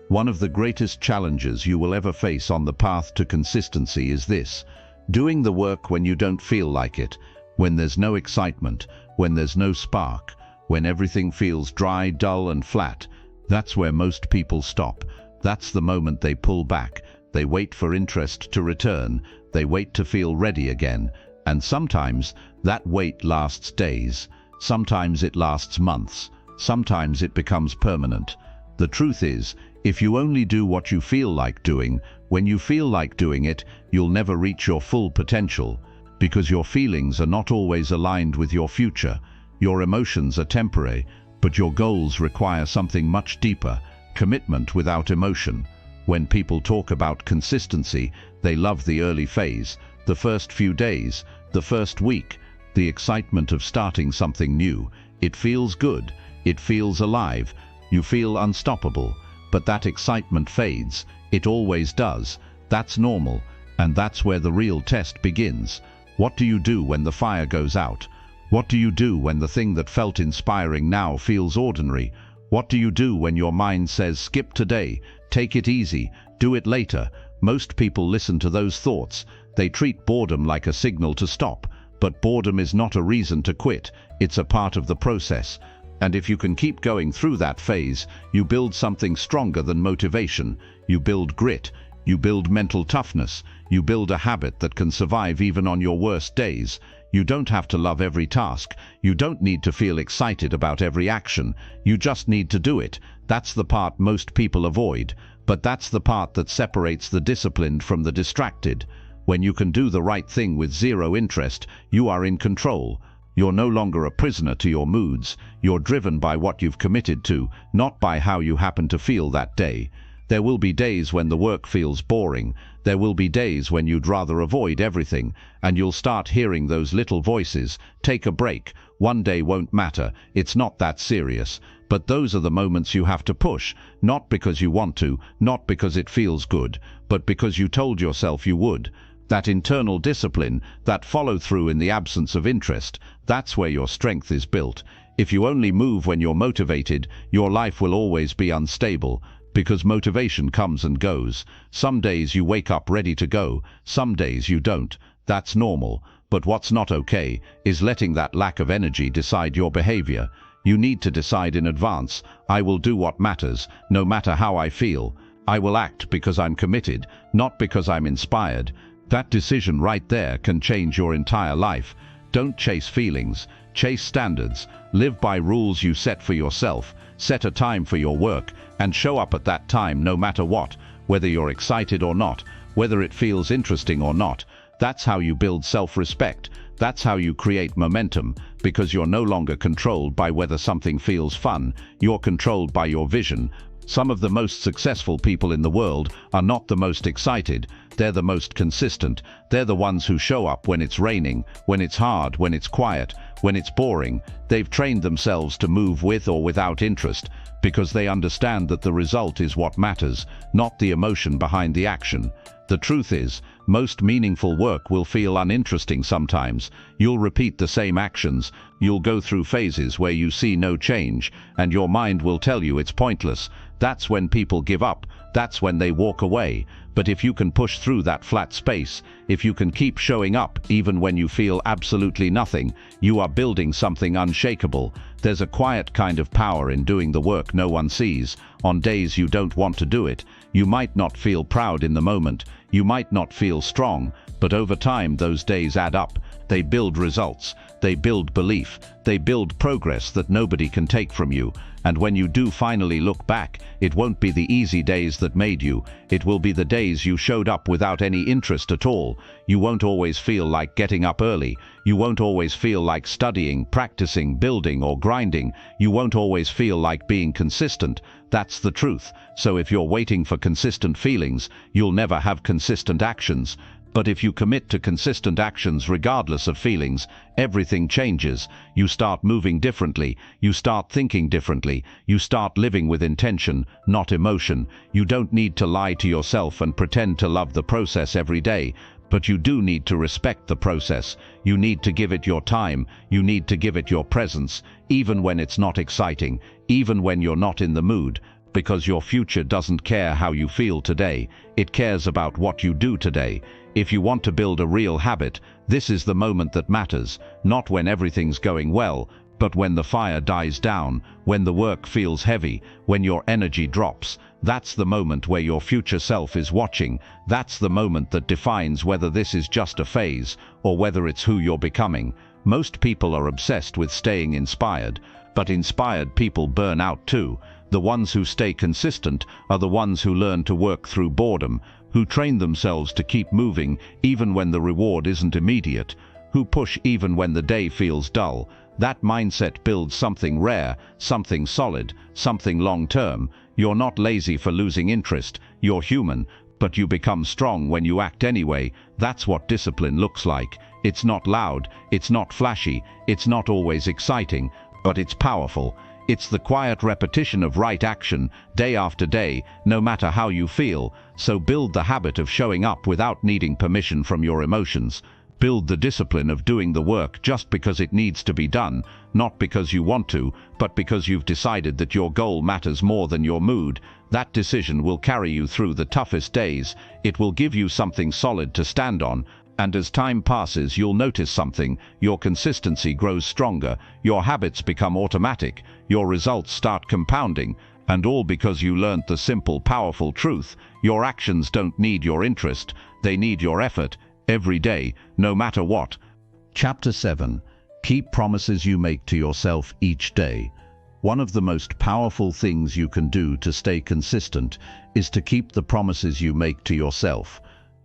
One of the greatest challenges you will ever face on the path to consistency is this: doing the work when you don't feel like it, when there's no excitement, when there's no spark, when everything feels dry, dull, and flat. That's where most people stop. That's the moment they pull back. They wait for interest to return. They wait to feel ready again. And sometimes that wait lasts days. Sometimes it lasts months. Sometimes it becomes permanent. The truth is, if you only do what you feel like doing, when you feel like doing it, you'll never reach your full potential, because your feelings are not always aligned with your future. Your emotions are temporary, but your goals require something much deeper: commitment without emotion. When people talk about consistency, they love the early phase, the first few days, the first week, the excitement of starting something new. It feels good, it feels alive, you feel unstoppable. But that excitement fades. It always does. That's normal, and that's where the real test begins. What do you do when the fire goes out? What do you do when the thing that felt inspiring now feels ordinary? What do you do when your mind says, skip today, take it easy, do it later? Most people listen to those thoughts. They treat boredom like a signal to stop. But boredom is not a reason to quit. It's a part of the process. And if you can keep going through that phase, you build something stronger than motivation. You build grit. You build mental toughness. You build a habit that can survive even on your worst days. You don't have to love every task. You don't need to feel excited about every action. You just need to do it. That's the part most people avoid. But that's the part that separates the disciplined from the distracted. When you can do the right thing with zero interest, you are in control. You're no longer a prisoner to your moods. You're driven by what you've committed to, not by how you happen to feel that day. There will be days when the work feels boring. There will be days when you'd rather avoid everything, and you'll start hearing those little voices. Take a break. One day won't matter. It's not that serious. But those are the moments you have to push, not because you want to, not because it feels good, but because you told yourself you would. That internal discipline, that follow-through in the absence of interest, that's where your strength is built. If you only move when you're motivated, your life will always be unstable, because motivation comes and goes. Some days you wake up ready to go, some days you don't. That's normal. But what's not okay is letting that lack of energy decide your behavior. You need to decide in advance: I will do what matters, no matter how I feel. I will act because I'm committed, not because I'm inspired. That decision right there can change your entire life. Don't chase feelings, chase standards. Live by rules you set for yourself. Set a time for your work, and show up at that time no matter what, whether you're excited or not, whether it feels interesting or not. That's how you build self-respect. That's how you create momentum, because you're no longer controlled by whether something feels fun. You're controlled by your vision. Some of the most successful people in the world are not the most excited. They're the most consistent. They're the ones who show up when it's raining, when it's hard, when it's quiet, when it's boring. They've trained themselves to move with or without interest, because they understand that the result is what matters, not the emotion behind the action. The truth is, most meaningful work will feel uninteresting sometimes. You'll repeat the same actions. You'll go through phases where you see no change, and your mind will tell you it's pointless. That's when people give up. That's when they walk away. But if you can push through that flat space, if you can keep showing up even when you feel absolutely nothing, you are building something unshakable. There's a quiet kind of power in doing the work no one sees. On days you don't want to do it, you might not feel proud in the moment. You might not feel strong, but over time those days add up. They build results. They build belief. They build progress that nobody can take from you. And when you do finally look back, it won't be the easy days that made you. It will be the days you showed up without any interest at all. You won't always feel like getting up early. You won't always feel like studying, practicing, building, or grinding. You won't always feel like being consistent. That's the truth. So if you're waiting for consistent feelings, you'll never have consistent actions. But if you commit to consistent actions regardless of feelings, everything changes. You start moving differently. You start thinking differently. You start living with intention, not emotion. You don't need to lie to yourself and pretend to love the process every day. But you do need to respect the process. You need to give it your time. You need to give it your presence, even when it's not exciting, even when you're not in the mood. Because your future doesn't care how you feel today. It cares about what you do today. If you want to build a real habit, this is the moment that matters, not when everything's going well, but when the fire dies down, when the work feels heavy, when your energy drops. That's the moment where your future self is watching. That's the moment that defines whether this is just a phase or whether it's who you're becoming. Most people are obsessed with staying inspired, but inspired people burn out too. The ones who stay consistent are the ones who learn to work through boredom, who train themselves to keep moving even when the reward isn't immediate, who push even when the day feels dull. That mindset builds something rare, something solid, something long-term. You're not lazy for losing interest, you're human, but you become strong when you act anyway. That's what discipline looks like. It's not loud, it's not flashy, it's not always exciting, but it's powerful. It's the quiet repetition of right action, day after day, no matter how you feel. So build the habit of showing up without needing permission from your emotions. Build the discipline of doing the work just because it needs to be done, not because you want to, but because you've decided that your goal matters more than your mood. That decision will carry you through the toughest days. It will give you something solid to stand on. And as time passes, you'll notice something. Your consistency grows stronger, your habits become automatic, your results start compounding, and all because you learned the simple, powerful truth. Your actions don't need your interest, they need your effort, every day, no matter what. Chapter 7. Keep promises you make to yourself each day. One of the most powerful things you can do to stay consistent is to keep the promises you make to yourself.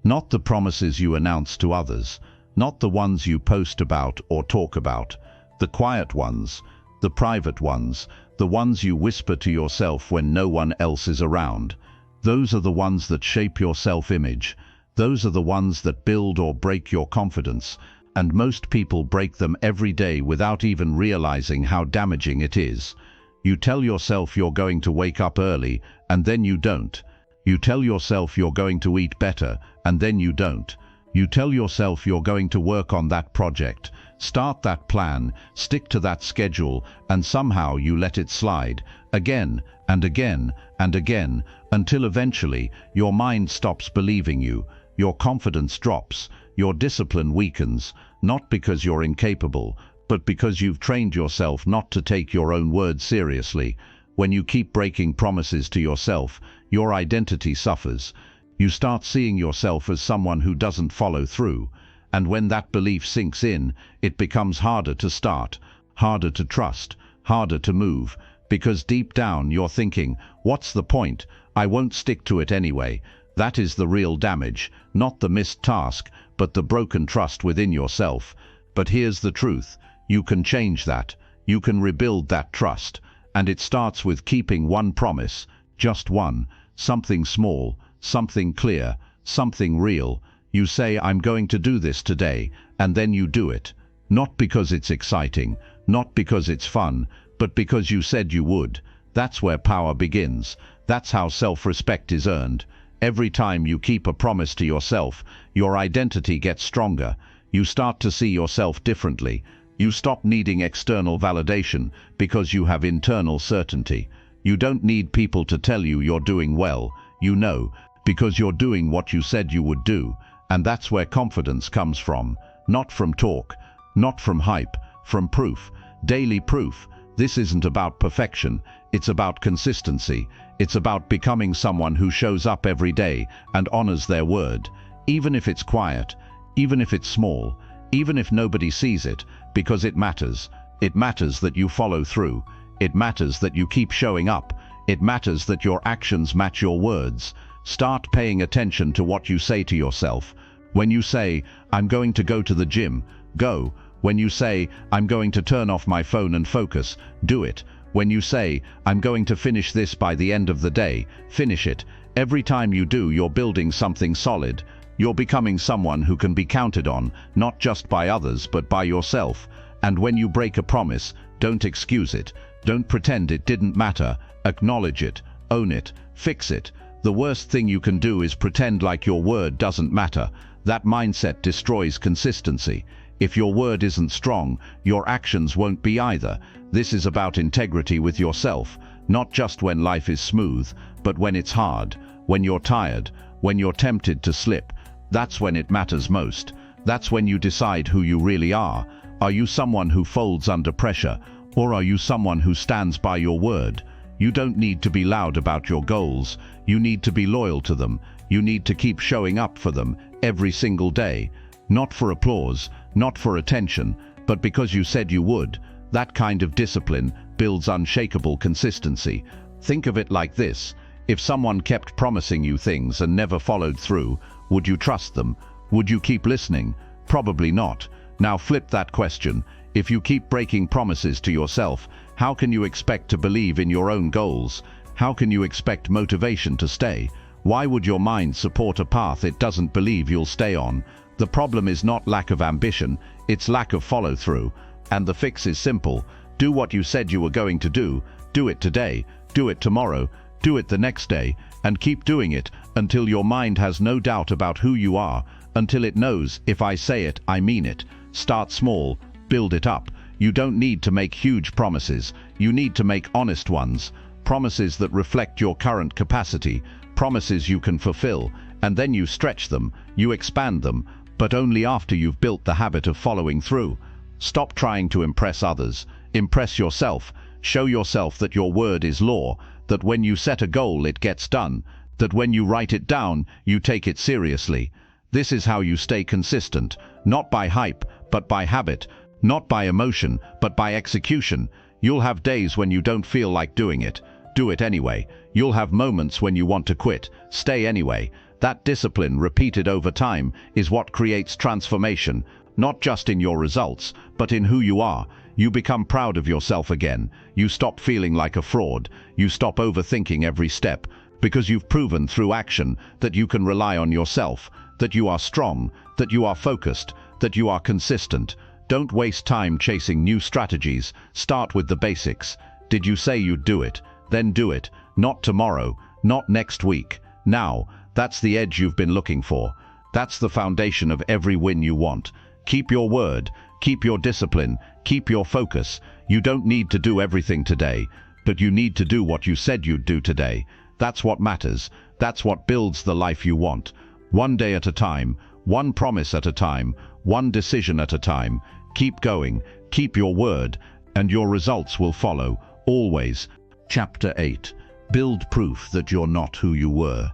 Not the promises you announce to others, not the ones you post about or talk about, the quiet ones, the private ones, the ones you whisper to yourself when no one else is around. Those are the ones that shape your self-image. Those are the ones that build or break your confidence, and most people break them every day without even realizing how damaging it is. You tell yourself you're going to wake up early, and then you don't. You tell yourself you're going to eat better, and then you don't. You tell yourself you're going to work on that project, start that plan, stick to that schedule, and somehow you let it slide, again and again and again, until eventually your mind stops believing you, your confidence drops, your discipline weakens, not because you're incapable, but because you've trained yourself not to take your own words seriously. When you keep breaking promises to yourself, your identity suffers. You start seeing yourself as someone who doesn't follow through, and when that belief sinks in, it becomes harder to start, harder to trust, harder to move, because deep down you're thinking, what's the point? I won't stick to it anyway. That is the real damage, not the missed task, but the broken trust within yourself. But here's the truth, you can change that, you can rebuild that trust, and it starts with keeping one promise, just one, something small, something clear, something real. You say, I'm going to do this today, and then you do it. Not because it's exciting, not because it's fun, but because you said you would. That's where power begins. That's how self-respect is earned. Every time you keep a promise to yourself, your identity gets stronger. You start to see yourself differently. You stop needing external validation because you have internal certainty. You don't need people to tell you you're doing well. You know, because you're doing what you said you would do. And that's where confidence comes from. Not from talk, not from hype, from proof, daily proof. This isn't about perfection, it's about consistency. It's about becoming someone who shows up every day and honors their word, even if it's quiet, even if it's small, even if nobody sees it, because it matters. It matters that you follow through. It matters that you keep showing up. It matters that your actions match your words. Start paying attention to what you say to yourself. When you say, I'm going to go to the gym, go. When you say, I'm going to turn off my phone and focus, do it. When you say, I'm going to finish this by the end of the day, finish it. Every time you do, you're building something solid. You're becoming someone who can be counted on, not just by others, but by yourself. And when you break a promise, don't excuse it. Don't pretend it didn't matter. Acknowledge it, own it, fix it. The worst thing you can do is pretend like your word doesn't matter. That mindset destroys consistency. If your word isn't strong, your actions won't be either. This is about integrity with yourself, not just when life is smooth, but when it's hard, when you're tired, when you're tempted to slip. That's when it matters most. That's when you decide who you really are. Are you someone who folds under pressure, or are you someone who stands by your word? You don't need to be loud about your goals. You need to be loyal to them. You need to keep showing up for them every single day. Not for applause, not for attention, but because you said you would. That kind of discipline builds unshakable consistency. Think of it like this. If someone kept promising you things and never followed through, would you trust them? Would you keep listening? Probably not. Now flip that question. If you keep breaking promises to yourself, how can you expect to believe in your own goals? How can you expect motivation to stay? Why would your mind support a path it doesn't believe you'll stay on? The problem is not lack of ambition, it's lack of follow-through. And the fix is simple. Do what you said you were going to do. Do it today. Do it tomorrow. Do it the next day. And keep doing it until your mind has no doubt about who you are, until it knows, if I say it, I mean it. Start small. Build it up. You don't need to make huge promises. You need to make honest ones. Promises that reflect your current capacity. Promises you can fulfill. And then you stretch them. You expand them. But only after you've built the habit of following through. Stop trying to impress others. Impress yourself. Show yourself that your word is law, that when you set a goal it gets done, that when you write it down you take it seriously. This is how you stay consistent, not by hype, but by habit, not by emotion, but by execution. You'll have days when you don't feel like doing it. Do it anyway. You'll have moments when you want to quit. Stay anyway. That discipline, repeated over time, is what creates transformation, not just in your results, but in who you are. You become proud of yourself again. You stop feeling like a fraud. You stop overthinking every step, because you've proven through action that you can rely on yourself, that you are strong, that you are focused, that you are consistent. Don't waste time chasing new strategies. Start with the basics. Did you say you'd do it? Then do it. Not tomorrow, not next week. Now. That's the edge you've been looking for. That's the foundation of every win you want. Keep your word. Keep your discipline. Keep your focus. You don't need to do everything today, but you need to do what you said you'd do today. That's what matters. That's what builds the life you want. One day at a time, one promise at a time, one decision at a time. Keep going. Keep your word, and your results will follow, always. Chapter 8. Build proof that you're not who you were.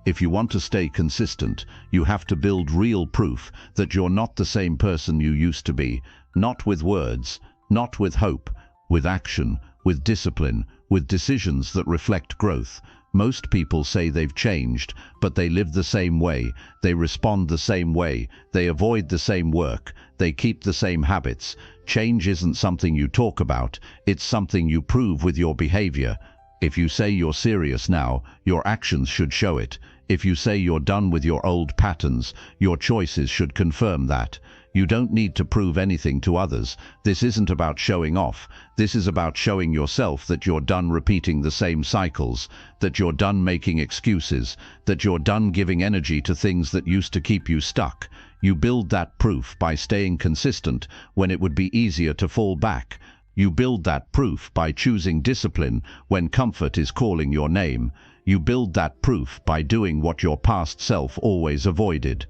If you want to stay consistent, you have to build real proof that you're not the same person you used to be, not with words, not with hope, with action, with discipline, with decisions that reflect growth. Most people say they've changed, but they live the same way, they respond the same way, they avoid the same work, they keep the same habits. Change isn't something you talk about, it's something you prove with your behavior. If you say you're serious now, your actions should show it. If you say you're done with your old patterns, your choices should confirm that. You don't need to prove anything to others. This isn't about showing off. This is about showing yourself that you're done repeating the same cycles, that you're done making excuses, that you're done giving energy to things that used to keep you stuck. You build that proof by staying consistent when it would be easier to fall back. You build that proof by choosing discipline when comfort is calling your name. You build that proof by doing what your past self always avoided.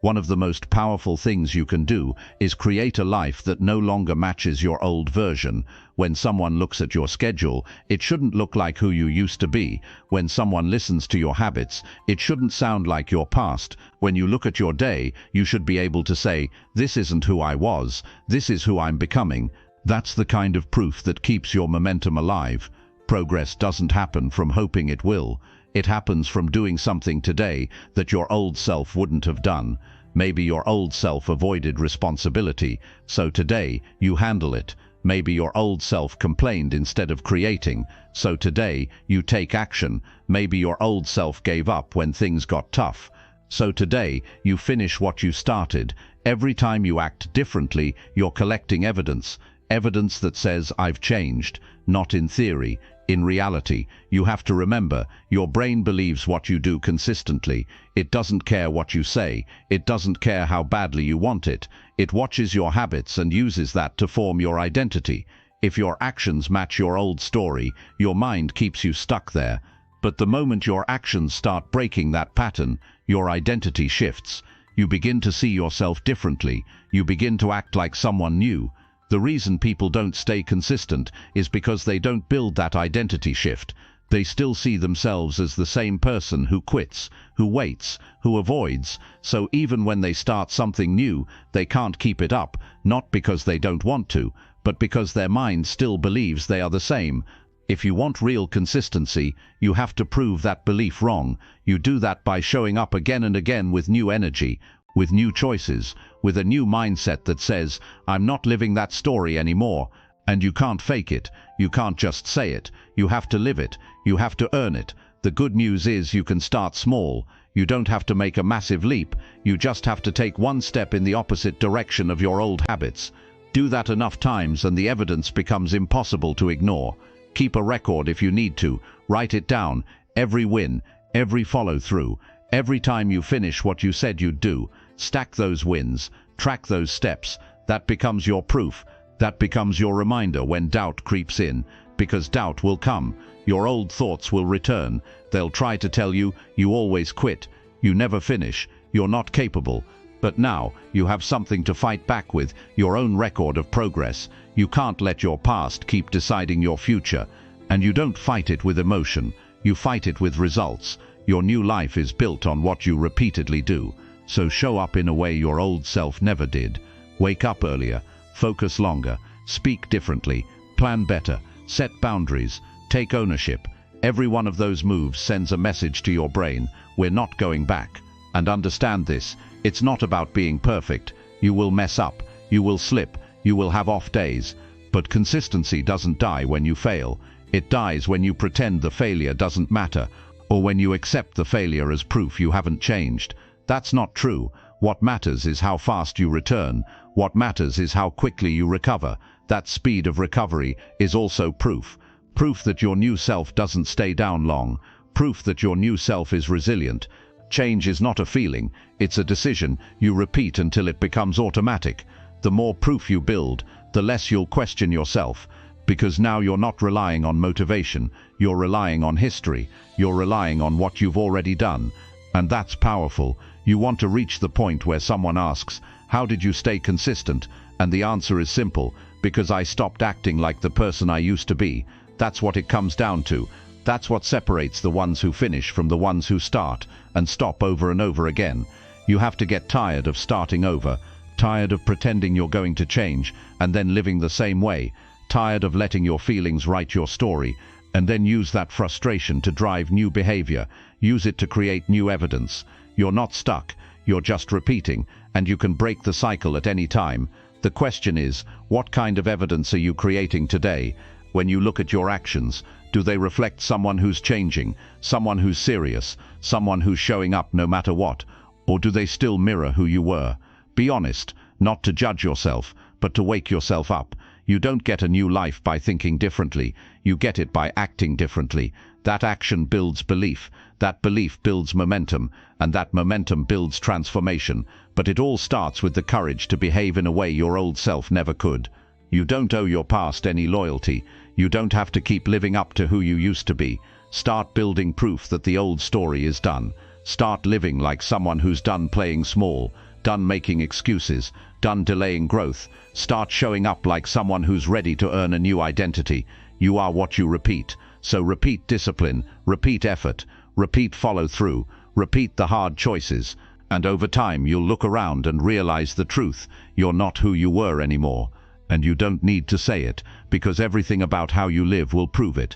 One of the most powerful things you can do is create a life that no longer matches your old version. When someone looks at your schedule, it shouldn't look like who you used to be. When someone listens to your habits, it shouldn't sound like your past. When you look at your day, you should be able to say, "This isn't who I was, this is who I'm becoming." That's the kind of proof that keeps your momentum alive. Progress doesn't happen from hoping it will. It happens from doing something today that your old self wouldn't have done. Maybe your old self avoided responsibility, so today you handle it. Maybe your old self complained instead of creating, so today you take action. Maybe your old self gave up when things got tough, so today you finish what you started. Every time you act differently, you're collecting evidence. Evidence that says, I've changed, not in theory, in reality. You have to remember, your brain believes what you do consistently. It doesn't care what you say. It doesn't care how badly you want it. It watches your habits and uses that to form your identity. If your actions match your old story, your mind keeps you stuck there. But the moment your actions start breaking that pattern, your identity shifts. You begin to see yourself differently. You begin to act like someone new. The reason people don't stay consistent is because they don't build that identity shift. They still see themselves as the same person who quits, who waits, who avoids. So even when they start something new, they can't keep it up, not because they don't want to, but because their mind still believes they are the same. If you want real consistency, you have to prove that belief wrong. You do that by showing up again and again with new energy, with new choices, with a new mindset that says, I'm not living that story anymore. And you can't fake it. You can't just say it. You have to live it. You have to earn it. The good news is you can start small. You don't have to make a massive leap. You just have to take one step in the opposite direction of your old habits. Do that enough times and the evidence becomes impossible to ignore. Keep a record if you need to. Write it down. Every win, every follow-through, every time you finish what you said you'd do. Stack those wins. Track those steps. That becomes your proof. That becomes your reminder when doubt creeps in. Because doubt will come. Your old thoughts will return. They'll try to tell you, you always quit. You never finish. You're not capable. But now, you have something to fight back with, your own record of progress. You can't let your past keep deciding your future. And you don't fight it with emotion. You fight it with results. Your new life is built on what you repeatedly do. So show up in a way your old self never did. Wake up earlier. Focus longer. Speak differently. Plan better. Set boundaries. Take ownership. Every one of those moves sends a message to your brain. We're not going back. And understand this. It's not about being perfect. You will mess up. You will slip. You will have off days. But consistency doesn't die when you fail. It dies when you pretend the failure doesn't matter, or when you accept the failure as proof you haven't changed. That's not true. What matters is how fast you return. What matters is how quickly you recover. That speed of recovery is also proof. Proof that your new self doesn't stay down long. Proof that your new self is resilient. Change is not a feeling, it's a decision you repeat until it becomes automatic. The more proof you build, the less you'll question yourself, because now you're not relying on motivation, you're relying on history, you're relying on what you've already done. And that's powerful. You want to reach the point where someone asks, how did you stay consistent? And the answer is simple, because I stopped acting like the person I used to be. That's what it comes down to. That's what separates the ones who finish from the ones who start and stop over and over again. You have to get tired of starting over, tired of pretending you're going to change and then living the same way, tired of letting your feelings write your story, and then use that frustration to drive new behavior, use it to create new evidence. You're not stuck, you're just repeating, and you can break the cycle at any time. The question is, what kind of evidence are you creating today? When you look at your actions, do they reflect someone who's changing, someone who's serious, someone who's showing up no matter what? Or do they still mirror who you were? Be honest, not to judge yourself, but to wake yourself up. You don't get a new life by thinking differently, you get it by acting differently. That action builds belief, that belief builds momentum, and that momentum builds transformation. But it all starts with the courage to behave in a way your old self never could. You don't owe your past any loyalty. You don't have to keep living up to who you used to be. Start building proof that the old story is done. Start living like someone who's done playing small, done making excuses, done delaying growth. Start showing up like someone who's ready to earn a new identity. You are what you repeat. So repeat discipline, repeat effort, repeat follow-through, repeat the hard choices. And over time you'll look around and realize the truth. You're not who you were anymore. And you don't need to say it, because everything about how you live will prove it.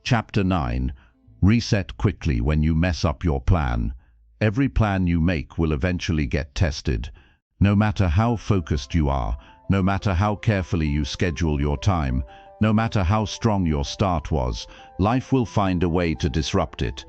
Chapter 9. Reset quickly when you mess up your plan. Every plan you make will eventually get tested. No matter how focused you are, no matter how carefully you schedule your time, no matter how strong your start was, life will find a way to disrupt it.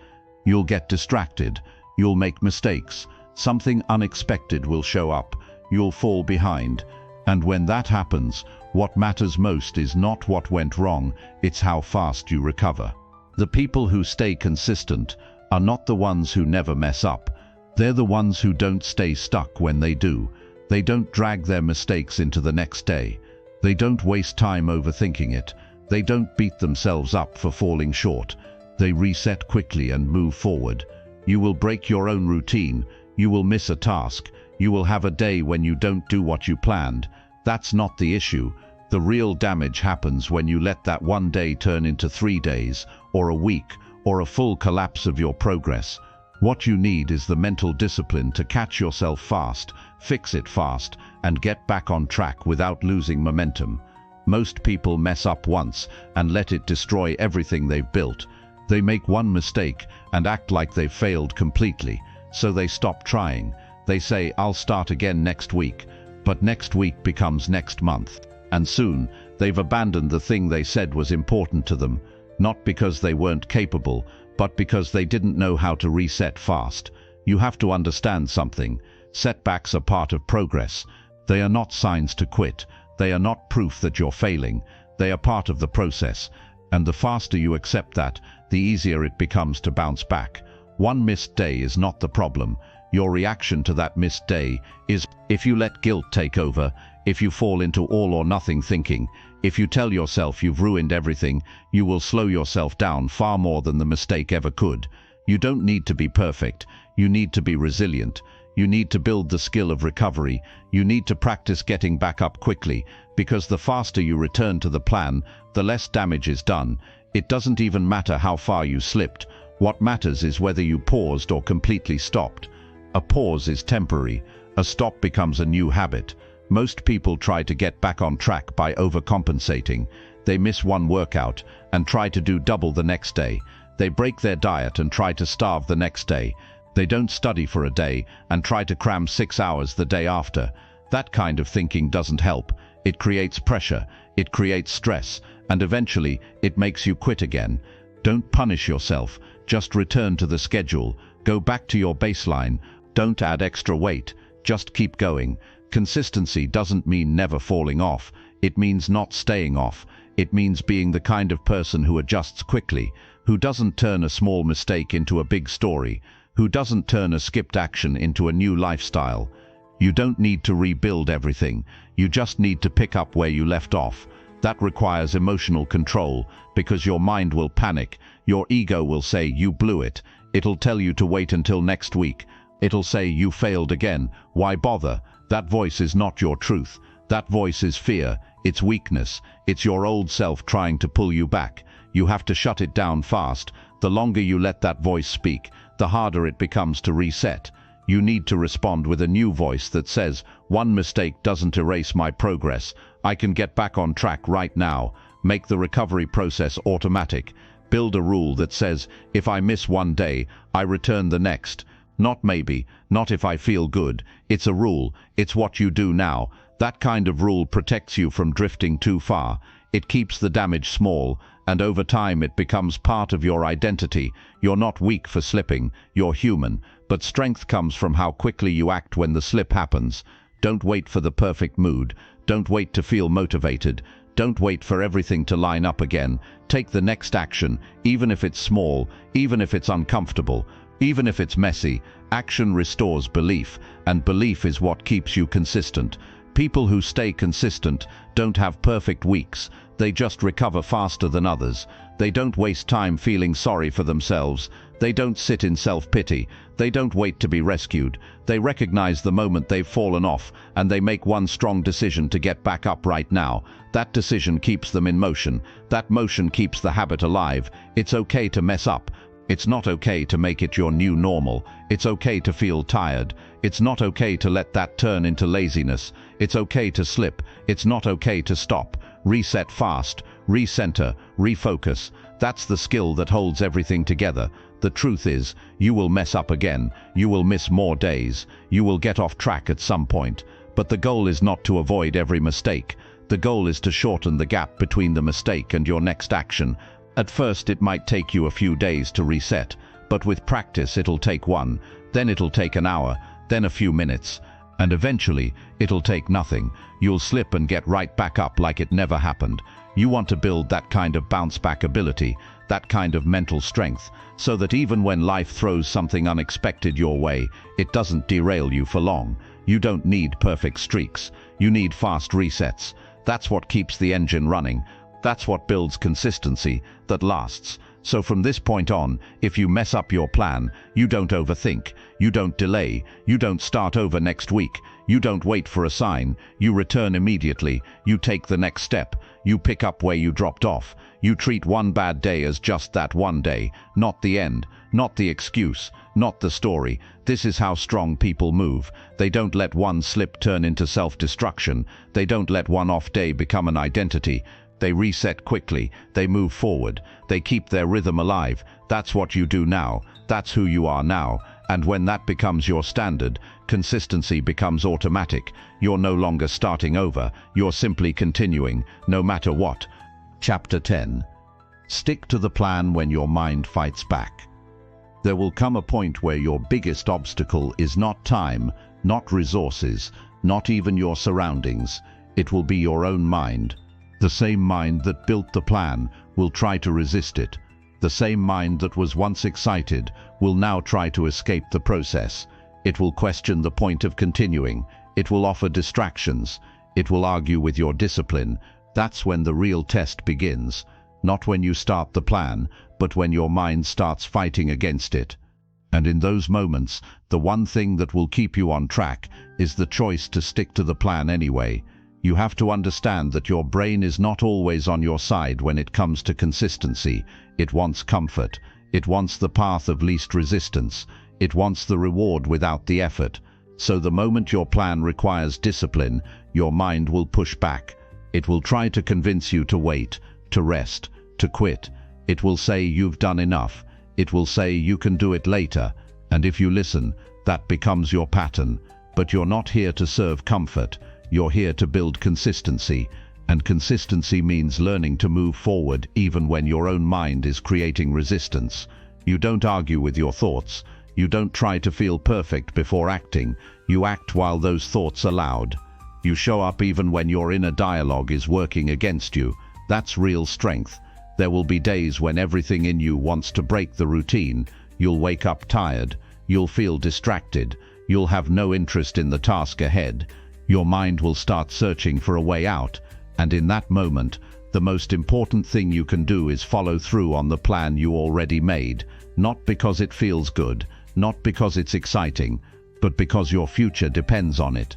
You'll get distracted. You'll make mistakes. Something unexpected will show up. You'll fall behind. And when that happens, what matters most is not what went wrong, it's how fast you recover. The people who stay consistent are not the ones who never mess up. They're the ones who don't stay stuck when they do. They don't drag their mistakes into the next day. They don't waste time overthinking it. They don't beat themselves up for falling short. They reset quickly and move forward. You will break your own routine. You will miss a task. You will have a day when you don't do what you planned. That's not the issue. The real damage happens when you let that one day turn into 3 days, or a week, or a full collapse of your progress. What you need is the mental discipline to catch yourself fast, fix it fast, and get back on track without losing momentum. Most people mess up once and let it destroy everything they've built. They make one mistake and act like they've failed completely, so they stop trying. They say, "I'll start again next week," but next week becomes next month. And soon, they've abandoned the thing they said was important to them, not because they weren't capable, but because they didn't know how to reset fast. You have to understand something. Setbacks are part of progress. They are not signs to quit. They are not proof that you're failing. They are part of the process. And the faster you accept that, the easier it becomes to bounce back. One missed day is not the problem. Your reaction to that missed day is. If you let guilt take over, if you fall into all or nothing thinking, if you tell yourself you've ruined everything, you will slow yourself down far more than the mistake ever could. You don't need to be perfect. You need to be resilient. You need to build the skill of recovery. You need to practice getting back up quickly, because the faster you return to the plan, the less damage is done. It doesn't even matter how far you slipped. What matters is whether you paused or completely stopped. A pause is temporary. A stop becomes a new habit. Most people try to get back on track by overcompensating. They miss one workout and try to do double the next day. They break their diet and try to starve the next day. They don't study for a day and try to cram 6 hours the day after. That kind of thinking doesn't help. It creates pressure, it creates stress, and eventually it makes you quit again. Don't punish yourself. Just return to the schedule. Go back to your baseline. Don't add extra weight. Just keep going. Consistency doesn't mean never falling off. It means not staying off. It means being the kind of person who adjusts quickly, who doesn't turn a small mistake into a big story, who doesn't turn a skipped action into a new lifestyle. You don't need to rebuild everything. You just need to pick up where you left off. That requires emotional control, because your mind will panic. Your ego will say you blew it. It'll tell you to wait until next week. It'll say you failed again. Why bother? That voice is not your truth. That voice is fear. It's weakness. It's your old self trying to pull you back. You have to shut it down fast. The longer you let that voice speak, the harder it becomes to reset. You need to respond with a new voice that says, "One mistake doesn't erase my progress. I can get back on track right now." Make the recovery process automatic. Build a rule that says, if I miss one day, I return the next. Not maybe, not if I feel good. It's a rule. It's what you do now. That kind of rule protects you from drifting too far. It keeps the damage small, and over time it becomes part of your identity. You're not weak for slipping, you're human, but strength comes from how quickly you act when the slip happens. Don't wait for the perfect mood. Don't wait to feel motivated. Don't wait for everything to line up again. Take the next action, even if it's small, even if it's uncomfortable, even if it's messy. Action restores belief, and belief is what keeps you consistent. People who stay consistent don't have perfect weeks. They just recover faster than others. They don't waste time feeling sorry for themselves. They don't sit in self-pity. They don't wait to be rescued. They recognize the moment they've fallen off, and they make one strong decision to get back up right now. That decision keeps them in motion. That motion keeps the habit alive. It's okay to mess up. It's not okay to make it your new normal. It's okay to feel tired. It's not okay to let that turn into laziness. It's okay to slip. It's not okay to stop. Reset fast. Recenter. Refocus. That's the skill that holds everything together. The truth is, you will mess up again. You will miss more days. You will get off track at some point. But the goal is not to avoid every mistake. The goal is to shorten the gap between the mistake and your next action. At first it might take you a few days to reset, but with practice it'll take one, then it'll take an hour, then a few minutes, and eventually it'll take nothing. You'll slip and get right back up like it never happened. You want to build that kind of bounce-back ability, that kind of mental strength, so that even when life throws something unexpected your way, it doesn't derail you for long. You don't need perfect streaks. You need fast resets. That's what keeps the engine running. That's what builds consistency that lasts. So from this point on, if you mess up your plan, you don't overthink, you don't delay, you don't start over next week, you don't wait for a sign, you return immediately, you take the next step, you pick up where you dropped off, you treat one bad day as just that one day, not the end, not the excuse, not the story. This is how strong people move. They don't let one slip turn into self-destruction. They don't let one off day become an identity. They reset quickly. They move forward. They keep their rhythm alive. That's what you do now. That's who you are now. And when that becomes your standard, consistency becomes automatic. You're no longer starting over. You're simply continuing, no matter what. Chapter 10. Stick to the plan when your mind fights back. There will come a point where your biggest obstacle is not time, not resources, not even your surroundings. It will be your own mind. The same mind that built the plan will try to resist it. The same mind that was once excited will now try to escape the process. It will question the point of continuing. It will offer distractions. It will argue with your discipline. That's when the real test begins. Not when you start the plan, but when your mind starts fighting against it. And in those moments, the one thing that will keep you on track is the choice to stick to the plan anyway. You have to understand that your brain is not always on your side when it comes to consistency. It wants comfort. It wants the path of least resistance. It wants the reward without the effort. So the moment your plan requires discipline, your mind will push back. It will try to convince you to wait, to rest, to quit. It will say you've done enough. It will say you can do it later. And if you listen, that becomes your pattern. But you're not here to serve comfort. You're here to build consistency. And consistency means learning to move forward even when your own mind is creating resistance. You don't argue with your thoughts. You don't try to feel perfect before acting. You act while those thoughts are loud. You show up even when your inner dialogue is working against you. That's real strength. There will be days when everything in you wants to break the routine. You'll wake up tired. You'll feel distracted. You'll have no interest in the task ahead. Your mind will start searching for a way out. And in that moment, the most important thing you can do is follow through on the plan you already made. Not because it feels good, not because it's exciting, but because your future depends on it.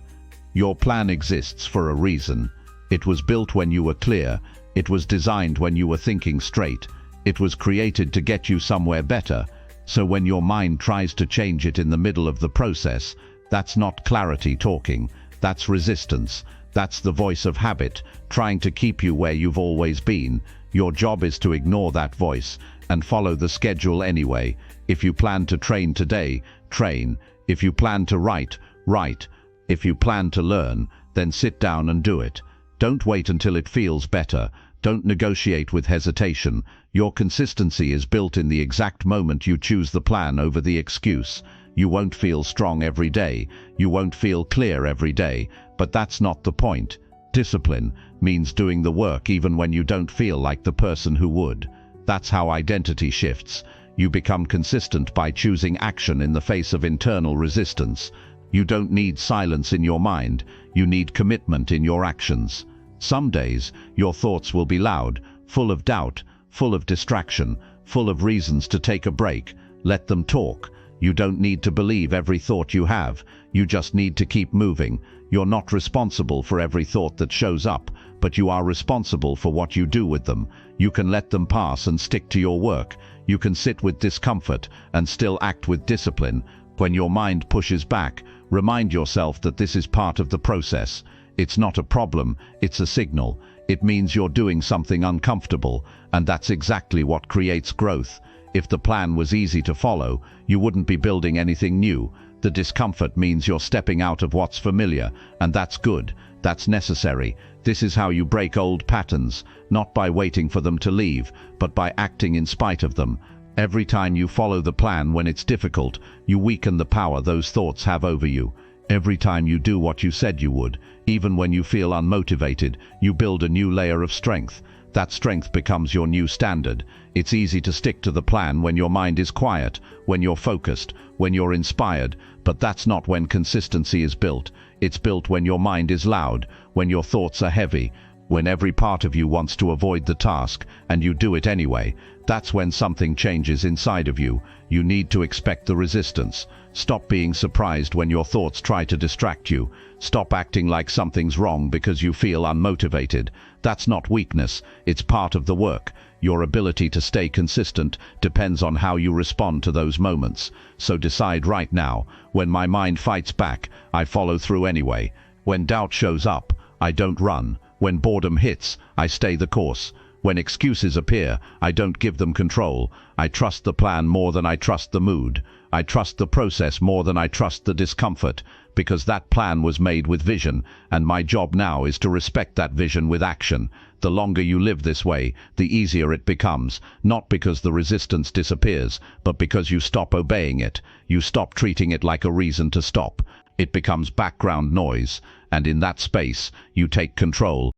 Your plan exists for a reason. It was built when you were clear. It was designed when you were thinking straight. It was created to get you somewhere better. So when your mind tries to change it in the middle of the process, that's not clarity talking. That's resistance. That's the voice of habit, trying to keep you where you've always been. Your job is to ignore that voice and follow the schedule anyway. If you plan to train today, train. If you plan to write, write. If you plan to learn, then sit down and do it. Don't wait until it feels better. Don't negotiate with hesitation. Your consistency is built in the exact moment you choose the plan over the excuse. You won't feel strong every day. You won't feel clear every day. But that's not the point. Discipline means doing the work even when you don't feel like the person who would. That's how identity shifts. You become consistent by choosing action in the face of internal resistance. You don't need silence in your mind. You need commitment in your actions. Some days, your thoughts will be loud, full of doubt, full of distraction, full of reasons to take a break. Let them talk. You don't need to believe every thought you have. You just need to keep moving. You're not responsible for every thought that shows up, but you are responsible for what you do with them. You can let them pass and stick to your work. You can sit with discomfort and still act with discipline. When your mind pushes back, remind yourself that this is part of the process. It's not a problem, it's a signal. It means you're doing something uncomfortable, and that's exactly what creates growth. If the plan was easy to follow, you wouldn't be building anything new. The discomfort means you're stepping out of what's familiar, and that's good. That's necessary. This is how you break old patterns, not by waiting for them to leave, but by acting in spite of them. Every time you follow the plan when it's difficult, you weaken the power those thoughts have over you. Every time you do what you said you would, even when you feel unmotivated, you build a new layer of strength. That strength becomes your new standard. It's easy to stick to the plan when your mind is quiet, when you're focused, when you're inspired, but that's not when consistency is built. It's built when your mind is loud, when your thoughts are heavy, when every part of you wants to avoid the task, and you do it anyway, that's when something changes inside of you. You need to expect the resistance. Stop being surprised when your thoughts try to distract you. Stop acting like something's wrong because you feel unmotivated. That's not weakness, it's part of the work. Your ability to stay consistent depends on how you respond to those moments. So decide right now, when my mind fights back, I follow through anyway. When doubt shows up, I don't run. When boredom hits, I stay the course. When excuses appear, I don't give them control. I trust the plan more than I trust the mood. I trust the process more than I trust the discomfort, because that plan was made with vision, and my job now is to respect that vision with action. The longer you live this way, the easier it becomes, not because the resistance disappears, but because you stop obeying it. You stop treating it like a reason to stop. It becomes background noise, and in that space, you take control.